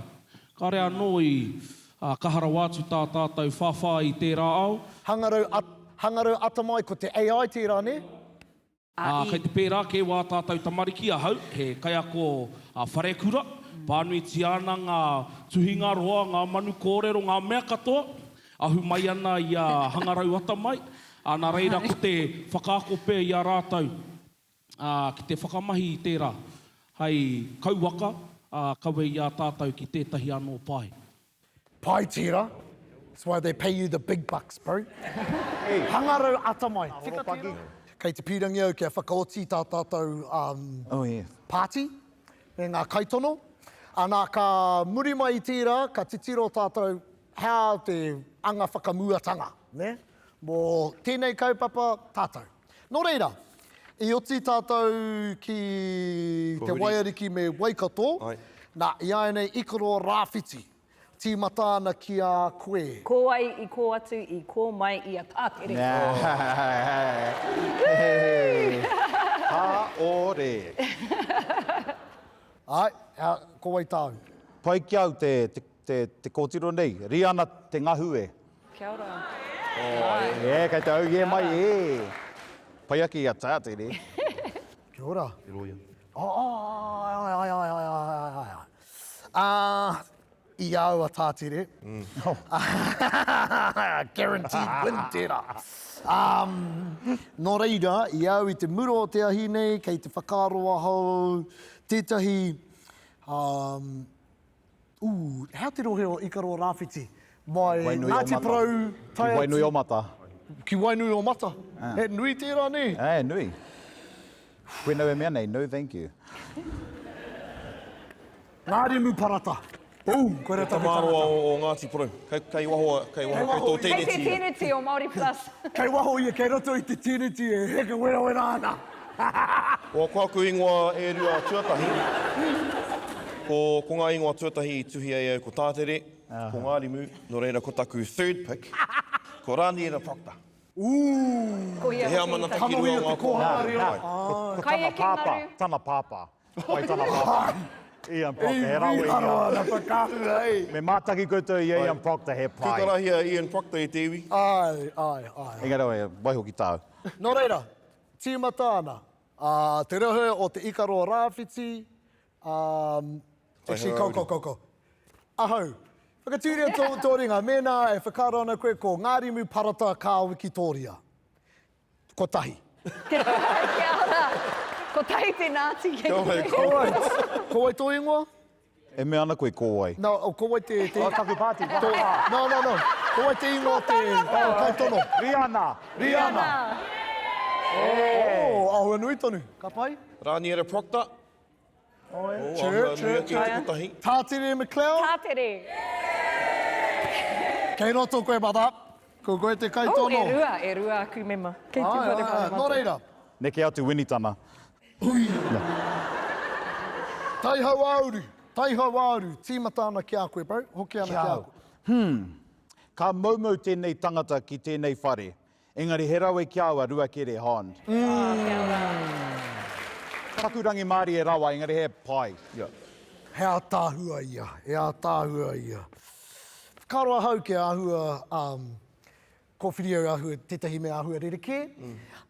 Ka rea anō i kahara wātu tā tātou whawha i tērā au. Hangarau atamai ko te AI tērā, ne? Kei te pērā ke wā tātou tamariki a hau, he kai ako wharekura, pānui tiana ngā tuhinga roa, ngā manu kōrero, ngā mea katoa, ahu mai ana i a hangarau atamai. Nā reira ko te whakaako pē i a rātou, ki te whakamahi i tērā, hei kauwaka, kawe i a tātou ki tētahi anō pai. Pai tērā. That's why they pay you the big bucks, bro. Hangarau atamai. Tika tērā. Kei te pirangi au kia whakaoti tā tātou pāti, e ngā kaitono. Nā ka muri mai i tērā, ka titiro tātou hea te anga whakamuatanga, ne? Mō tēnei kaupapa tātou. Nō reira, i oti tātou ki te waiariki me Waikato, nā i ai ikaro rāwhiti, tīmata ana ki a koe. Ko ai i ko atu i ko mai i a tātere. Haore. Ai, ko ai tāu. Pai ki au te kōtiro nei, riana te ngahue. Kia ora. Kei te au e mai e. Pai aki i a tātere. Kia ora. I aua tātere. Guaranteed win tērā. Nō reira, I au I te muro o te ahi nei, kei te whakaroa hau, tētahi... how te rohe o Ikaro Rāwhiti? Mai Ngāti Prau... Ki wainui o mata. Ki wainui o mata. He nui tērā nei? Nui. Koe nau e mea nei, no thank you. Ngāri mu parata. Koe reta me Maroa tangata. o Ngāti Prau. Kei waho koutou Kei te tēneti. tēneti o Māori Plus. Kei waho ia, kei roto I te tēneti e heke wera wera ana. O kāku ingoa e rua tuatahi. Ko ngā ingoa tuatahi I tuhi ai au ko tātere. Ko Ngāri mu, no reira ko taku third pick. Ko Rāniera Proctor. Ko ia Te hea hoki mana i taki Tano rua ia ngā te kohara rea. Ko Kai e tana ki pāpā. ngaru. Tana pāpā. Oi, tana pāpā. Ian Proctor, he rau i Aroa, ngā. na whakahu, ei. Me mātaki koutou I Ian Proctor he pai. Kukarahia Ian Proctor I te iwi. Ai. Engari oe, waihoki tāu. Nō reira, tīmata ana. Te rehe o te Ikaro Rāwhiti. Actually, koko. Ahau. Whakatūria tōringa, mena e whakaro ana koe ko Ngāri mu parata kā wiki tōria. Ko tahi. Kia ora. Ko tahi te Ngāti. Ko wai tō ingoa? E mea ana koe kōwai. No, ko wai te... O taku pāti, No. Ko wai te ingoa te kaitono. Rihanna. Ahua nui tonu. Ka pai? Rāniera Proctor. Church. Tātere MacLeod. Tātere. Kei roto koe mata. Ko koe te Oh, kaitono. e rua aku mema. Kei te whare whare Nō reira. Neke atu winitana. Tai hau auru. Tīmata ana ki a koe, bro. Hoki ana ki a koe. Ka maumau tēnei tangata ki tēnei whare. Engari he rawe ki aua rua kere hond. Kia ora. Takurangi Māori e rawa, engari he pai. He a tāhua ia. Karoa hau ke ahua, ko whirio ahua, tētahi mea ahua rereke.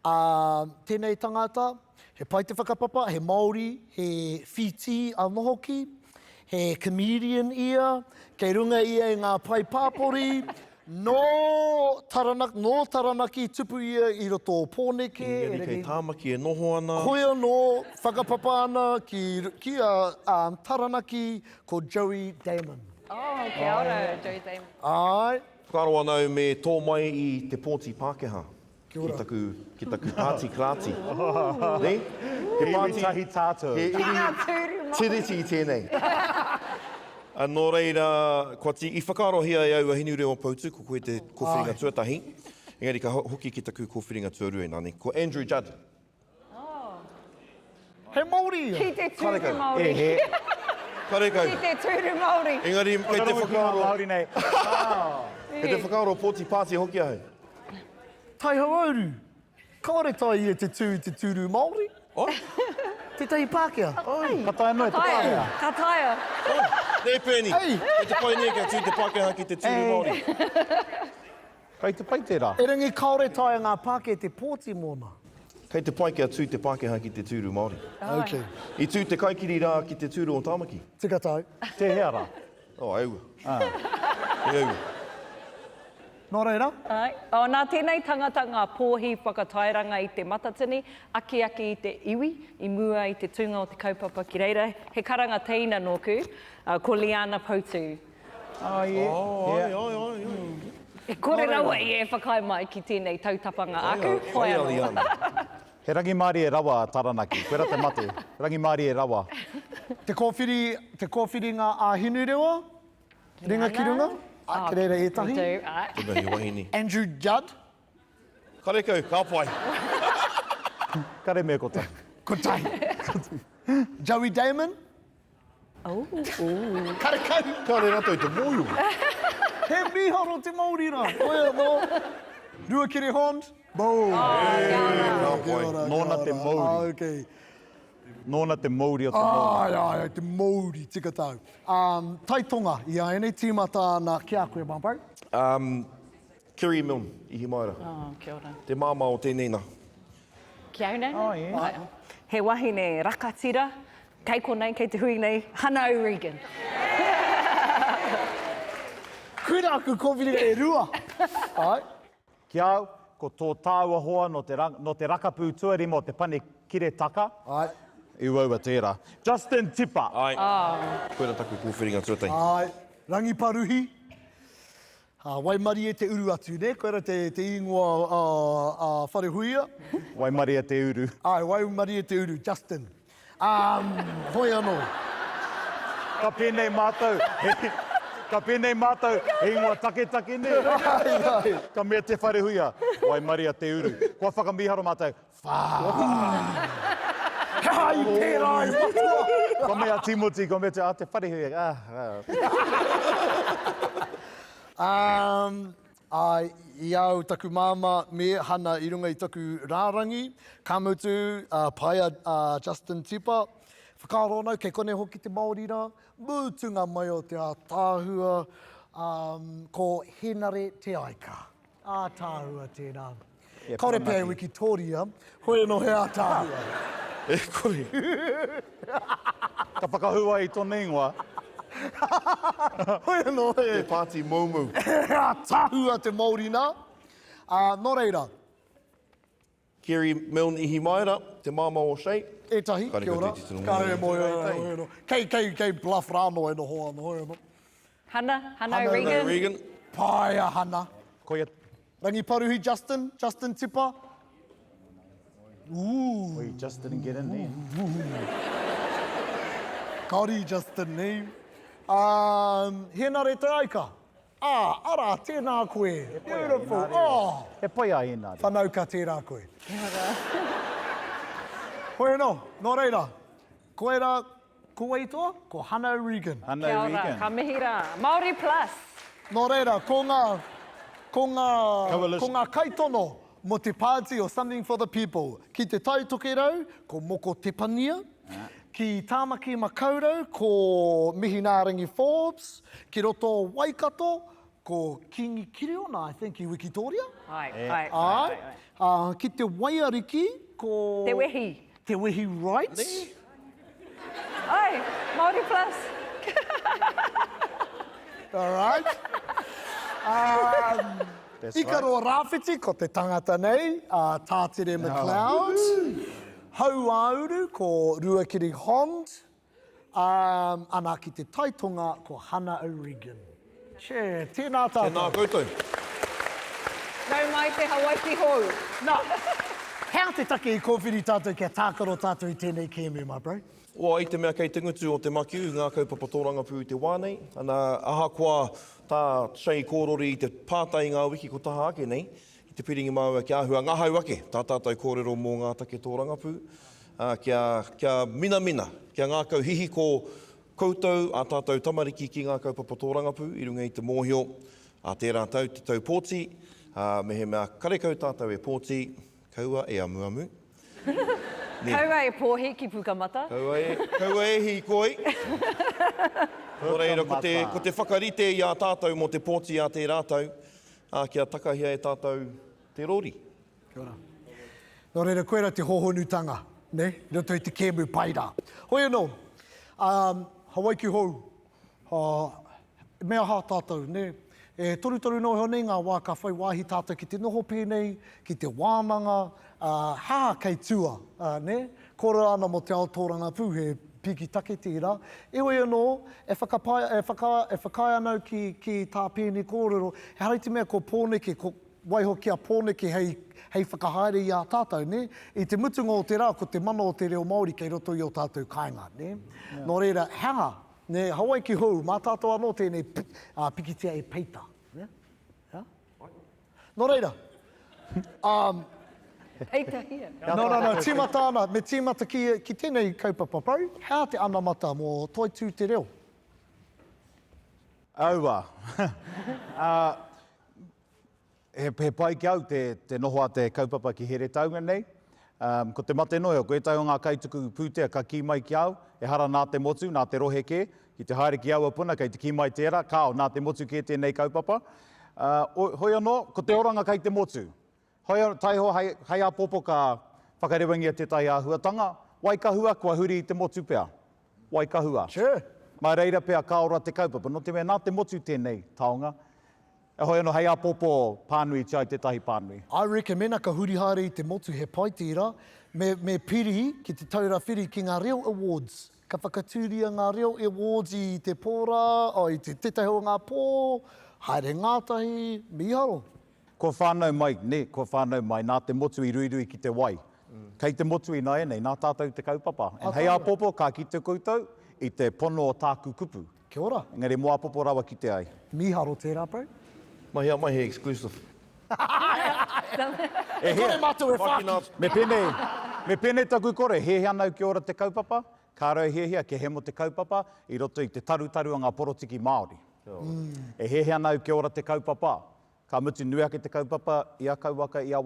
Tēnei tangata, he pai te whakapapa, he Māori, he whiti anō hoki, he comedian ia, kei runga ia I ngā pai pāpori, no taranaki tupu ia I roto o pōneke. Engari kei tāmaki e noho ana. Koia no whakapapa ana ki a taranaki ko Joey Damon. Oh, kia ora, Joey Damon. Ai. Whakaro anau me tō mai I te pōti Pākehā. Kia ora. Ki taku pāti krāti. Ne? He Iwi tahi tātou. He Tūru mo. tiriti I tēnei. Nō reira, kua I whakarohia I au ahinu reo pautu, ko koe te kōwhiringa tuatahi. Engari ka hoki ki taku kōwhiringa tuarua nāni. Ko Andrew Judd. He Māori ia. Ki te tūru Kareka. Māori. Karekau. Ki te tūru Māori. Engari, kei te whakaro, Māori nei. kei te whakaro pōti pāti hoki ahau. Tai hau auru. Kaore tai ia te tūru Māori. Oh? Te tahi Pākehā. Ka tae noi, te Taia. tāia. Ka taia. Nē pēni. Ei. Kei te pai nē kia tū te Pākehā ki te tūru Māori. Kai te pai tērā. E rangi kaore tai ngā Pākehā te pōti mōna. Kei te pai kia tū te Pākehā ki te tūru Māori. Okay. I tū te kaikiri rā ki te tūru o Tāmaki. Tika tau. Te hea rā. Aua. E aua. Nō reira. Ai. O, nā tēnei tangata ngā pōhi whakatairanga I te matatini, aki I te iwi, I mua I te tunga o te kaupapa ki reira. He karanga teina nōku, ko Liana Poutu. E kore rawa I e whakai mai ki tēnei tautapanga aku. Hoi anō. He rangi Māori e rawa taranaki. Koe rā te mate. Rangi Māori e rawa. Te kōwhiri ngā āhinu rewa. Ringa ki runga. Ki reira e tahi. Te mahi wahini. Andrew Judd. Karekau, ka pai. Kare mea ko tai. Ko tai. Joey Damon. Oh. Karekau. Kare rato I te moiu. He miharo te Māori rā. Oia no. Rua kere hond. Boom. Ka pai. Nōna te Māori. Okay. Nōna te Māori o te Māori. Ai, te Māori, tika tau. Taitonga, ia ene tīmata ana ki a koe mampau. Kiri Milne, Ihi Maira. Oh, kia ora. Te māma o tēnei nā. Kia ora. Oh, yeah. He wahine rakatira, kei konei, kei te hui nei, Hannah O'Regan. Kuira aku kōwhiringa e rua. Ai. Ki au, ko tō tāua hoa no te rakapū tuari mo te pane kire taka. Ai. I waua tērā. Justin Tipa. Ai. Koera taku kōwhiringa tuatai. Ai. Rangi paruhi. Waimari e te uru atu, ne? Koera te ingoa wharehuia. Waimari e te uru. Ai, waimari e te uru, Justin. Hoi anō. Ka pēnei mātou. Ka pēnei mātou. E ingoa take ne. Ai. Ka mea te wharehuia. Waimari e te uru. Kua whakamiharo mātou. Kai, pērai, matua. Ka mea Timothy, ka mea te wharehuia. Ai, i au taku māma me hana i runga i taku rārangi. Ka mutu, paia Justin Tipa. Whakaaro nau, kei kone hoki te Māori rā. Mūtunga mai o te tāhua, ko Henare te aika. Tāhua tēnā. Kaore pēi Wikitoria, hoi no hea tāhua. E kore. Ka whakahua i tōna ingoa. Hoi no he. Te pāti maumu. Tāhua te Māori nā. Nō reira, Kerry Milne ihi maira, te māma o Shea. etahi, Kāre kia ora. koe te titunu. Kāre mo hoi no. Kei bluff rāno e no hoa no hoi no. Hana Regan. Regan. Paia hana. Koia, Rangi paruhi Justin Tipa. we just didn't get in there. Kaori Justin ni. Henare te aika. Ara, tēnā koe. Beautiful. Oh, E pai a ina. whanau ka tērā koe. Hoi no, nō reira. Koe rā, ko ei toa, ko Hannah Regan. Hana Kia ora, Regan. ka mihi rā. Māori Plus. Nō reira, ko Coalition. ngā kaitono mo te Party or Something for the People. Ki te Toitū Te Reo, ko Moko Tepania. Ki Tāmaki Makaurau, ko Mihinārangi Forbes. Ki roto Waikato, ko Kingi Kiriona, I think, i Wikitoria. Ai. Ki te Waiariki, ko... Te wehi. Te Wehi Rights. Ai, Māori Plus. All right. That's Ikaroa rāwhiti, ko te tangata nei, Tātere MacLeod. Hau Auru, ko Ruakiri Hond. Ana ki te Taitonga, ko Hannah Regan. Che, tēnā tātou. Tēnā koutou. Nau mai te Hawaii hou. Nā, hea te take i kōwhiri tātou kia tākaro tātou i tēnei kēmu, my bro. Ua, i te mea kei te ngutu o te makiu, ngā kaupapa tōranga pū i te wānei. Ana, ahakoa tā Shea kōrori i te pātai ngā wiki ko taha ake nei. I te piringi maua kia ahua ngahau ake, tā tātou kōrero mō ngā take tōranga pū. Kia mina, kia ngā kau hihi ko koutou, a tātou tamariki ki ngā kaupapa tōranga pū, i runga i te mōhio, a tērā tau, te tau pōti, me he mea karekau tātou e pōti, kaua e amuamu. Kaua e pōhi ki pukamata. Kaua e hi koi. Nō reira, ko te whakarite i a tātou mo te pōti a te rātou, kia takahia e tātou te rori. Kia ora. Nō reira, koera te hohonutanga, ne? Roto i te kēmu paira. Hoi anō, Hawaii ki hou, mea hā tātou, ne? E toru no honei ngā wā ka whai wāhi tātou ki te noho pēnei, ki te wānanga, hā kei tua, ne? Kora ana mo te Aotearoa pū, he piki take tērā. E hoi anō, e whakai anau ki tā pēnei kōrero, he haere mea ko pōneke, ko waiho kia pōneke hei whakahaere i a tātou, ne? I te mutunga o te rā, ko te mana o te reo Māori kei roto i o tātou kāinga, ne? Nō reira, hanga, ne, Hawaii ki hou, mā tātou anō tēnei pikitia e peita. Ne? Ja? Nō reira. Eita hia. No, tīmata ana, me tīmata ki tēnei kaupapa pau, hea te anamata mō Toitū Te Reo. Aua. He pai ki au te nohoa te kaupapa ki Heretaunga nei. Ko te mate noio, ko e tau ngā kaituku pūtea ka ki mai ki au, e hara nā te motu, nā te rohe ke, ki te haere ki aua puna, kei te ki mai tērā, kao nā te motu ke tēnei kaupapa. Hoi anō, ko te oranga kei te motu. Taiho hei apopo ka whakarewangia te tai āhuatanga, waikahua kua huri i te motu pea. Waikahua. Sure. Mai reira pea ka ora te kaupapa, no te mea nā te motu tēnei taonga, E hoi anō, hei a popo pānui tia i tētahi pānui. I reckon mena ka huri haere i te motu he pai tira, me piri ki te taura whiri ki ngā Reo Awards. Ka whakatūria ngā Reo Awards i te pōra, o i te tetahi o ngā pō, haere ngātahi, miharo. Ko whānau mai, ko whānau mai, nā te motu i ruirui ki te wai. Kei te motu i nā nei, nā tātou te kaupapa. Hei a popo, ka ki te koutou, i te pono o tāku kupu. Kia ora. Engari moa popo rawa ki te ai. Miharo tērā, bro. Mai he exclusive. Kore mātou e whāki. Me pene taku kore, he anau ki ora te kaupapa, ka rau hea ke hemo te kaupapa, i roto i te tarutaru o ngā porotiki Māori. E he anau ki ora te kaupapa, ka mutu nui ake te kaupapa, ia kauaka, ia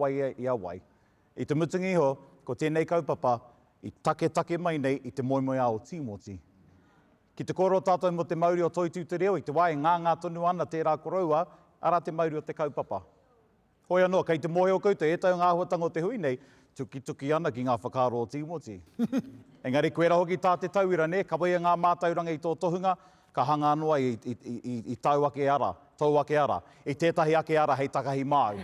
wai. I te mutungi ho, ko tēnei kaupapa, i take mai nei i te moimoia o Timoti. Ki te koro tātou mo te Māori o Toitū Te Reo, i te wai ngā tonu ana tērā koroua, ara te Māori o te kaupapa. Hoi anō, kei te mohe o koutou, e tau ngā huatanga o te hui nei, tuki ana ki ngā whakaaro o Timoti. Engari, koe ra hoki tā te tauira ne, ka waia ngā mātauranga i tō tohunga, ka hanga anua i tauake ara, i tētahi ake ara hei takahi māu.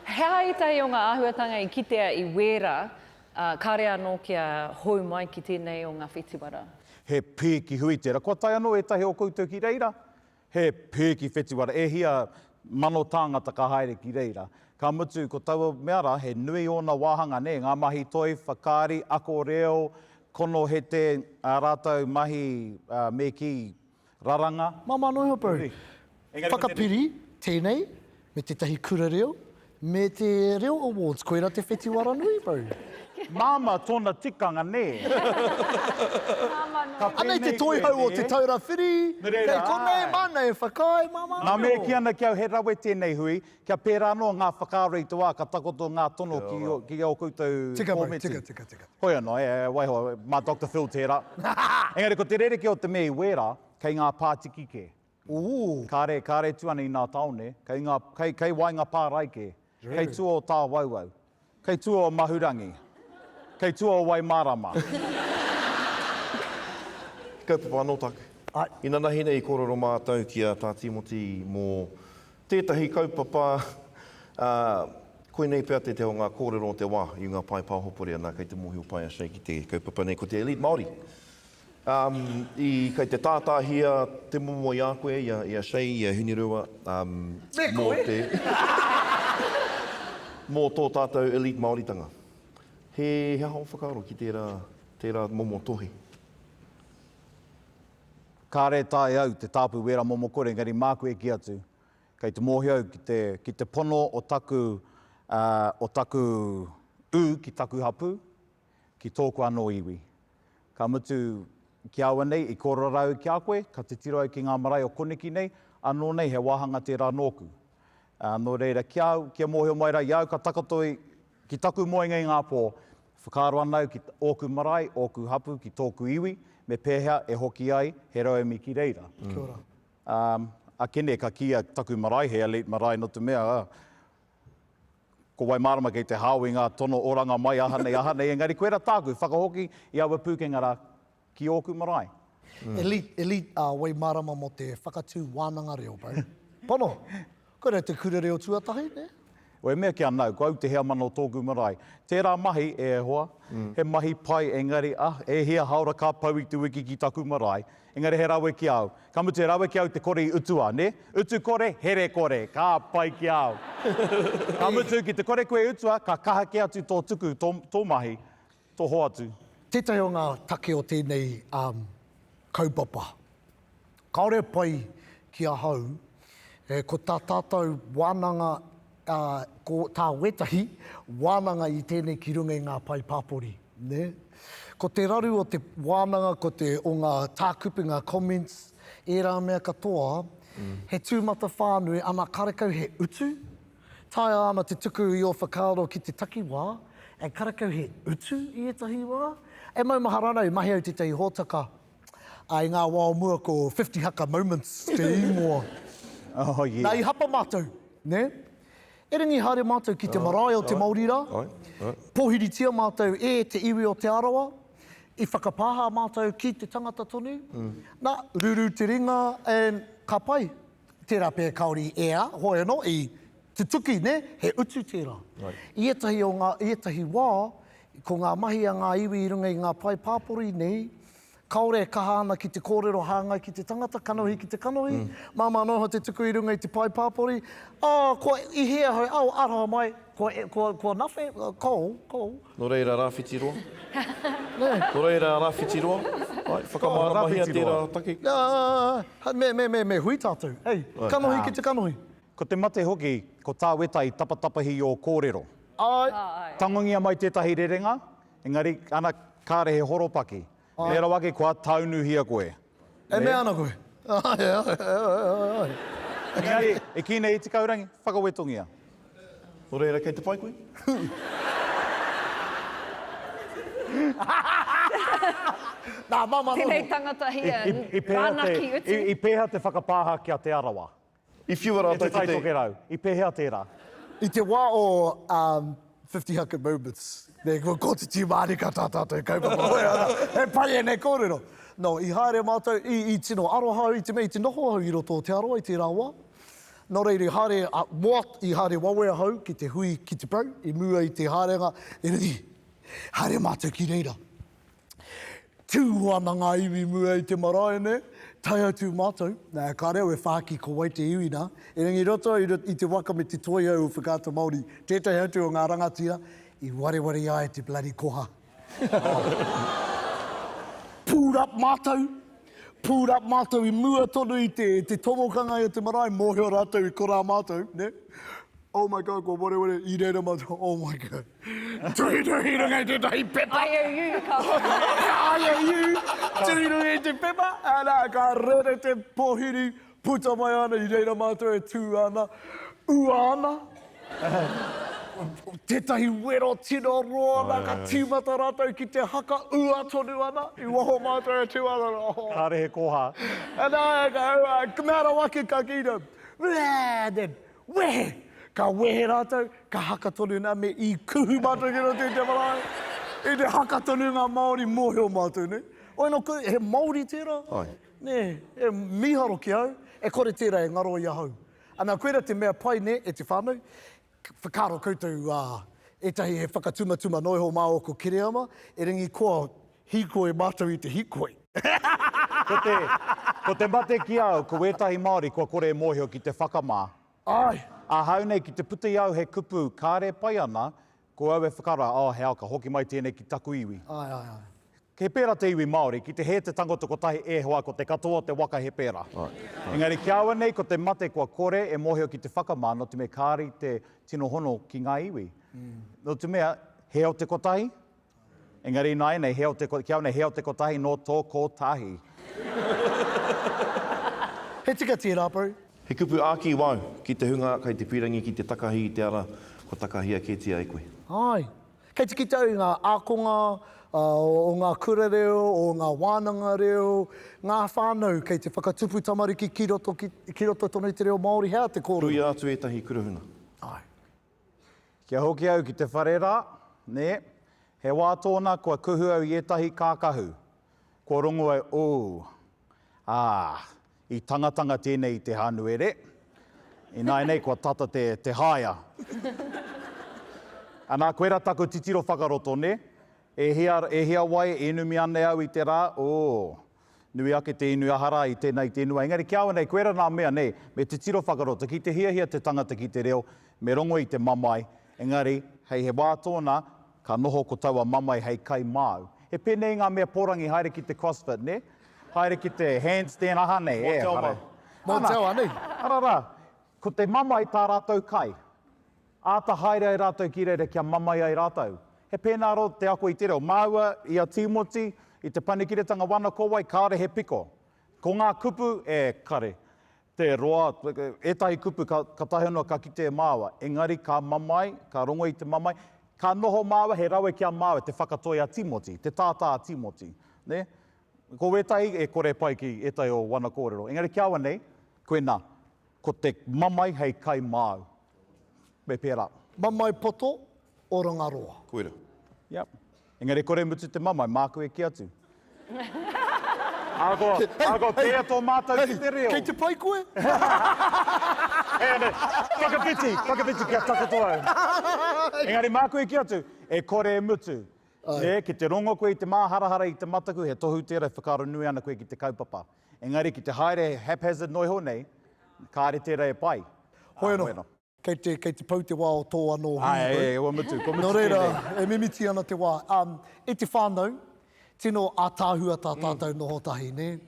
Hea i tai o ngā āhuatanga i kitea i wera, kāre anō kia hou mai ki tēnei o ngā whetiwara? He pē ki hui tērā. Kua tai anō e tahi o koutou ki reira, he pē ki whetiwara. E hia mano tāngata ka haere ki reira. Ka mutu, ko taua meara, he nui ona wāhanga ne, ngā mahi toi, whakaari, ako reo, kono he te rātou mahi me ki raranga. Mama noho, bro. Whakapiri, tēnei, me te tahi kura reo, me te Reo Awards, koera te whetiwara nui, bro. Māma tōna tikanga ne. Anei te toihau o te taura whiri, kei konei mana e whakai, mama. Nā mea ki ana kia he rawe tēnei hui, kia pērā no ngā whakaaro i te wā, ka takoto ngā tono ki o koutou kōmeti. Tika. Hoi anō, waiho, mā Dr. Phil tērā. Engari, ko te rereke o te mea i wera, kei ngā pātiki ke. Kāre tuana i ngā taone, kei wai ngā pāraike, kei tua o tā wauau, kei tua o mahurangi, kei tua o wai marama. Kaupapa anō taku. Ina nahi nei kororo mātou ki a tā Timoti mō tētahi kaupapa, koe nei pēr te te o ngā kōrero o te wā, i ngā pai pāhopore ana, kei te mohi o pai a shei ki te kaupapa nei, ko te elite Māori. Kei te tātāhia, te momo i a koe, i a shei, i a hunirua, mō tō tātou elite Māoritanga. He hao whakaaro ki tērā momo tohi. Kāre tāi au te tāpu wera momo kore, engari māku e ki atu. Kei te mohi au ki te pono o taku ki taku hapu, ki tōku anō iwi. Ka mutu ki awa nei, i kororau ki a koe, ka te tiro au ki ngā marae o koneki nei, anō nei he wāhanga tērā nōku. Nō reira, kia mohi o mai rai au, ka takatoi ki taku moenga i ngā pō, whakaaro anau ki ōku marae, ōku hapu, ki tōku iwi, me pēhea e hoki ai, he rauemi ki reira. Kia ora. A kene ka kia taku marae, he elite marae no te mea. Ko wai marama kei te hāwi ngā tono oranga mai ahane, engari koera tāku, whakahoki i awa pūkengara ki ōku marae. Elite wai marama mo te whakatū wānanga reo, bro. Pono, koe rei te kura reo tuatahi, ne? O e mea ki anau, ko au te hea mana o tōku marae. Tērā mahi e hoa, he mahi pai engari, e hea haura ka pau i te wiki ki taku marae. Engari he rawe ki au. Ka mutu he rawe ki au te kore i utua, ne? Utu kore, here kore, ka pai ki au. Ka mutu ki te kore koe utua, ka kaha ki atu tō tuku, tō mahi, tō ho atu. Tētai o ngā take o tēnei kaupapa. Kaore pai ki a hau, ko tā tātou wānanga, ko tā wetahi, wānanga i tēnei ki runga i ngā pai pāpori. Ne? Ko te raru o te wānanga, o ngā tākupi, ngā comments, e rā mea katoa, he tūmata whānui, ana karakau he utu. Tai ana te tuku i o whakaaro ki te takiwā, e karakau he utu i etahi wā. E mau maharanau, mahi au te tei hōtaka, ai ngā wā o mua ko 50 haka moments te ingoa. Oh, yeah. Nā i hapa mātou, ne? E ringi haere mātou ki te marae o te Māori rā. Pohiritia mātou te iwi o te arawa. I whakapāha mātou ki te tangata tonu. Nā, ruru te ringa, ka pai. tērā pē kauri ea, hoi anō, i te tuki, ne, he utu tērā. I etahi wā, ko ngā mahi a ngā iwi i runga i ngā pai pāpori nei, kaore kaha ana ki te kōrero hāngai ki te tangata, kanohi ki te kanohi, māma noho te tuku i runga i te pai pāpori, ko i hea hoi, aroha mai, ko nawhi, ko. No reira rāwhiti roa. No reira rāwhiti roa. Ai, whakamāramahi a tērā take. Me hui tātou. Hei, kanohi ki te kanohi. Ko te mate hoki, ko tā wetai tapatapahi o kōrero. Ai. Tangongia mai tētahi rerenga, engari ana kāre he horopaki. Mera wake kua taunuhia koe. E mea ana koe. Ai. Engari, e kine i te kaurangi, whakawetongia. No reira kei te pai koe. Nā, mama Tēnei noho. tangata hia, rānaki uti. I pēha te whakapāha ki a te arawa. I whiua E te rātou ki te... taitoke rau. I pēhea tērā. I te wā o 50 Hucket Moments. Ne, ko te tīmāri ka tātātou kaupapa. He pai e nei kōrero. No, i haere mātou, i tino arohau, i te mei te noho hau i roto o Aotearoa, i te rāua. Nō reiri, i haere wawea hau ki te hui ki te pau, i mua i te haerenga. E riri, haere mātou ki reira. Tūwānanga iwi mua i te marae, ne? Tai atu mātou. Nā, ka reo e whāki ko wai te iwi nā. E ringi roto i te waka me te toi au whakata Māori. Tētai atu o ngā rangatira, i wareware ai te bloody koha. Pull up mātou i mua tonu i te tomokanga i te marae, mōhio rātou i korā mātou, ne? Oh my God, ko wareware i reira mātou, oh my God. Tuhi runga i tētahi pepa. IOU, ka IOU, tuhi runga i te pepa. Ana, ka rere te pohiri, puta mai ana, i reira mātou e tū ana. Ua ana. Tētahi wero tino roa, ka tīmata rātou ki te haka ua tonu ana, i waho mātou e tū ana. Kāre he koha. Ana, ka mea wake ka kina. Then, wehe. Ka wehe rātou, ka haka tonu nā me i kuhu mātou ki roto i te marae. I te haka tonu ngā Māori mōhio mātou, ne? Oi no, he Māori tērā? Ai. Ne, e miharo ki au, e kore tērā e ngaro i ahau. Ana koera te mea pai, ne, e te whānau, whakaro koutou etahi he whakatumatuma noiho māo ko Kireama, e ringi koa hikoe mātou i te hikoe. Ko te mate ki au, ko etahi Māori, kua kore e mōhio ki te whakamā. Ai. A hau nei, ki te puti au he kupu kāre pai ana, ko au e whakara, he auka, hoki mai tēnei ki taku iwi. Ai. Ke pēra te iwi Māori, ki te he te tangata ko tahi e hoa, ko te katoa te waka he pēra. Engari, ki aua nei, ko te mate kua kore e mōhio ki te whakamā, no te mea kāri te tino hono ki ngā iwi. No te mea, heo te kotahi? Engari, nai nei, ki au nei, heo te kotahi no tō kotahi. He tika tērā, pau. He kupu āki wau ki te hunga, kai te pirangi, ki te takahi i te ara, ko takahia kētia e koe. Ai. Kei te kitau ngā ākonga, o ngā kura reo, o ngā wānanga reo, ngā whānau kei te whakatupu tamariki ki roto tonu te reo Māori, hea te kōrero. Rui atu e tahi kurahuna. Ai. Kia hoki au ki te wharera, ne, he wā tōna kua kuhu au i etahi kākahu. Kua rongo au, i tangatanga tēnei te hanuere. I nei, kua tata te haia. Anā, koera taku titiro whakaroto, ne? E hea wai, e numi ane au i te rā, nui ake te inu ahara i tēnei te inua. Engari, kia awa nei, koera nā mea, ne, me te tiro whakaroto, ki te hia te tangata ki te reo, me rongo i te mamai. Engari, hei he wā tōna, ka noho ko taua mamai hei kai māu. He pēnei ngā mea porangi haere ki te CrossFit, ne? Haere ki te handstand aha nei. Mō te awa nei. Arara, ko te mamai tā rātou kai. Āta haere ai rātou ki reira kia mamai ai rātou. He pēnā ro te ako i te reo. Māua i a Timoti, i te panikiretanga wana kowai, kāre he piko. Ko ngā kupu kare. Te roa, etahi kupu ka tahi anō ka kite e māua. Engari, ka mamai, ka rongo i te mamai. Ka noho māua, he rawe kia māua, te whakatoi a Timoti, te tātā a Timoti. Ne? Ko etahi e kore pai ki etahi o wana kōrero. Engari, kia awa nei, koe nā, ko te mamai hei kai māu. Me pērā. Mamai poto o Rangaroa. Koera. Yep. Engari, kore mutu te mamai, māku e ki atu. Ako pēa tō mātou ki te reo. Kei te pai koe? Whakapiti kia takatoa. Engari mā koe ki atu, e kore e mutu. Ki te rongo koe i te māharahara i te mataku, he tohu tērā whakaro nui ana koe ki te kaupapa. Engari ki te haere haphazard noi honei, kāre tērā e pai. Hoeno, kei te pau te wā o tō anō. Ua mutu. Nō reira, e mimiti ana te wā. I te whānau, tino a tāhua tā tātou noho tahi, ne?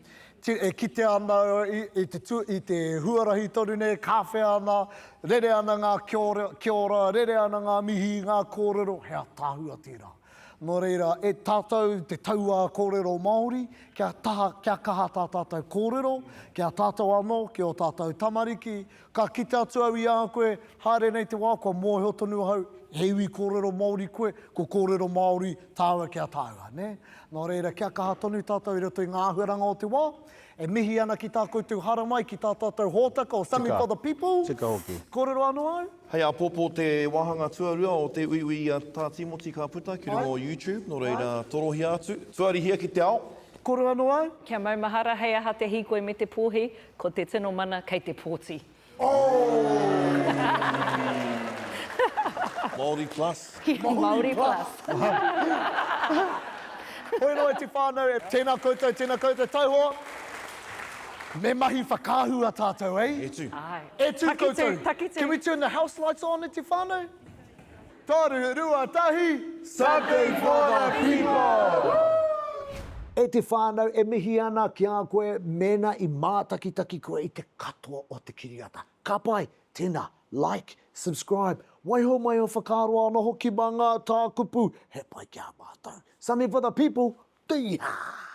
E kite ana i te huarahi toru, ne? Kāwhe ana, rere ana ngā kia ora, rere ana ngā mihi, ngā kōrero, hea tāhua tērā. Nō reira, e tātou te taua kōrero Māori, kia kaha tā tātou kōrero, kia tātou anō, kia o tātou tamariki, ka kite atu au i a koe, haere nei te wā, kua mōhio tonu hau, heiwi kōrero Māori koe, ko kōrero Māori tāua kia tāua, ne? Nō reira, kia kaha tonu tātou i roto i ngā ahuaranga o te wā, e mihi ana ki tā koutou haramai, ki tā tātou hōtaka o Something for the People. Tika hoki. Kōrero anō au? Hei a pōpō te wāhanga tuarua o te uiui a tā Timoti ka puta ki rungo o YouTube, nō reira torohi atu. Tuari hia ki te ao. Kōrero anō au? Kia maumahara, hei aha te hikoe me te pōhi, ko te tino mana kei te pōti. Māori plus. Māori plus. Hoi noa te whānau, tēnā koutou, tauhoa. Me mahi whakāhua tātou, eh? E tū. E tū koutou. Takitu. Can we turn the house lights on e te whānau? Tāru, rua, tahi. Something for the people. E te whānau, e mihi ana ki a koe, mena i mātakitaki koe i te katoa o te kiriata. Ka pai, tēnā, like, subscribe. Waiho mai o whakaroa ana hoki mā ngā tā kupu. He pai kia mātou. Something for the people. Tui ha!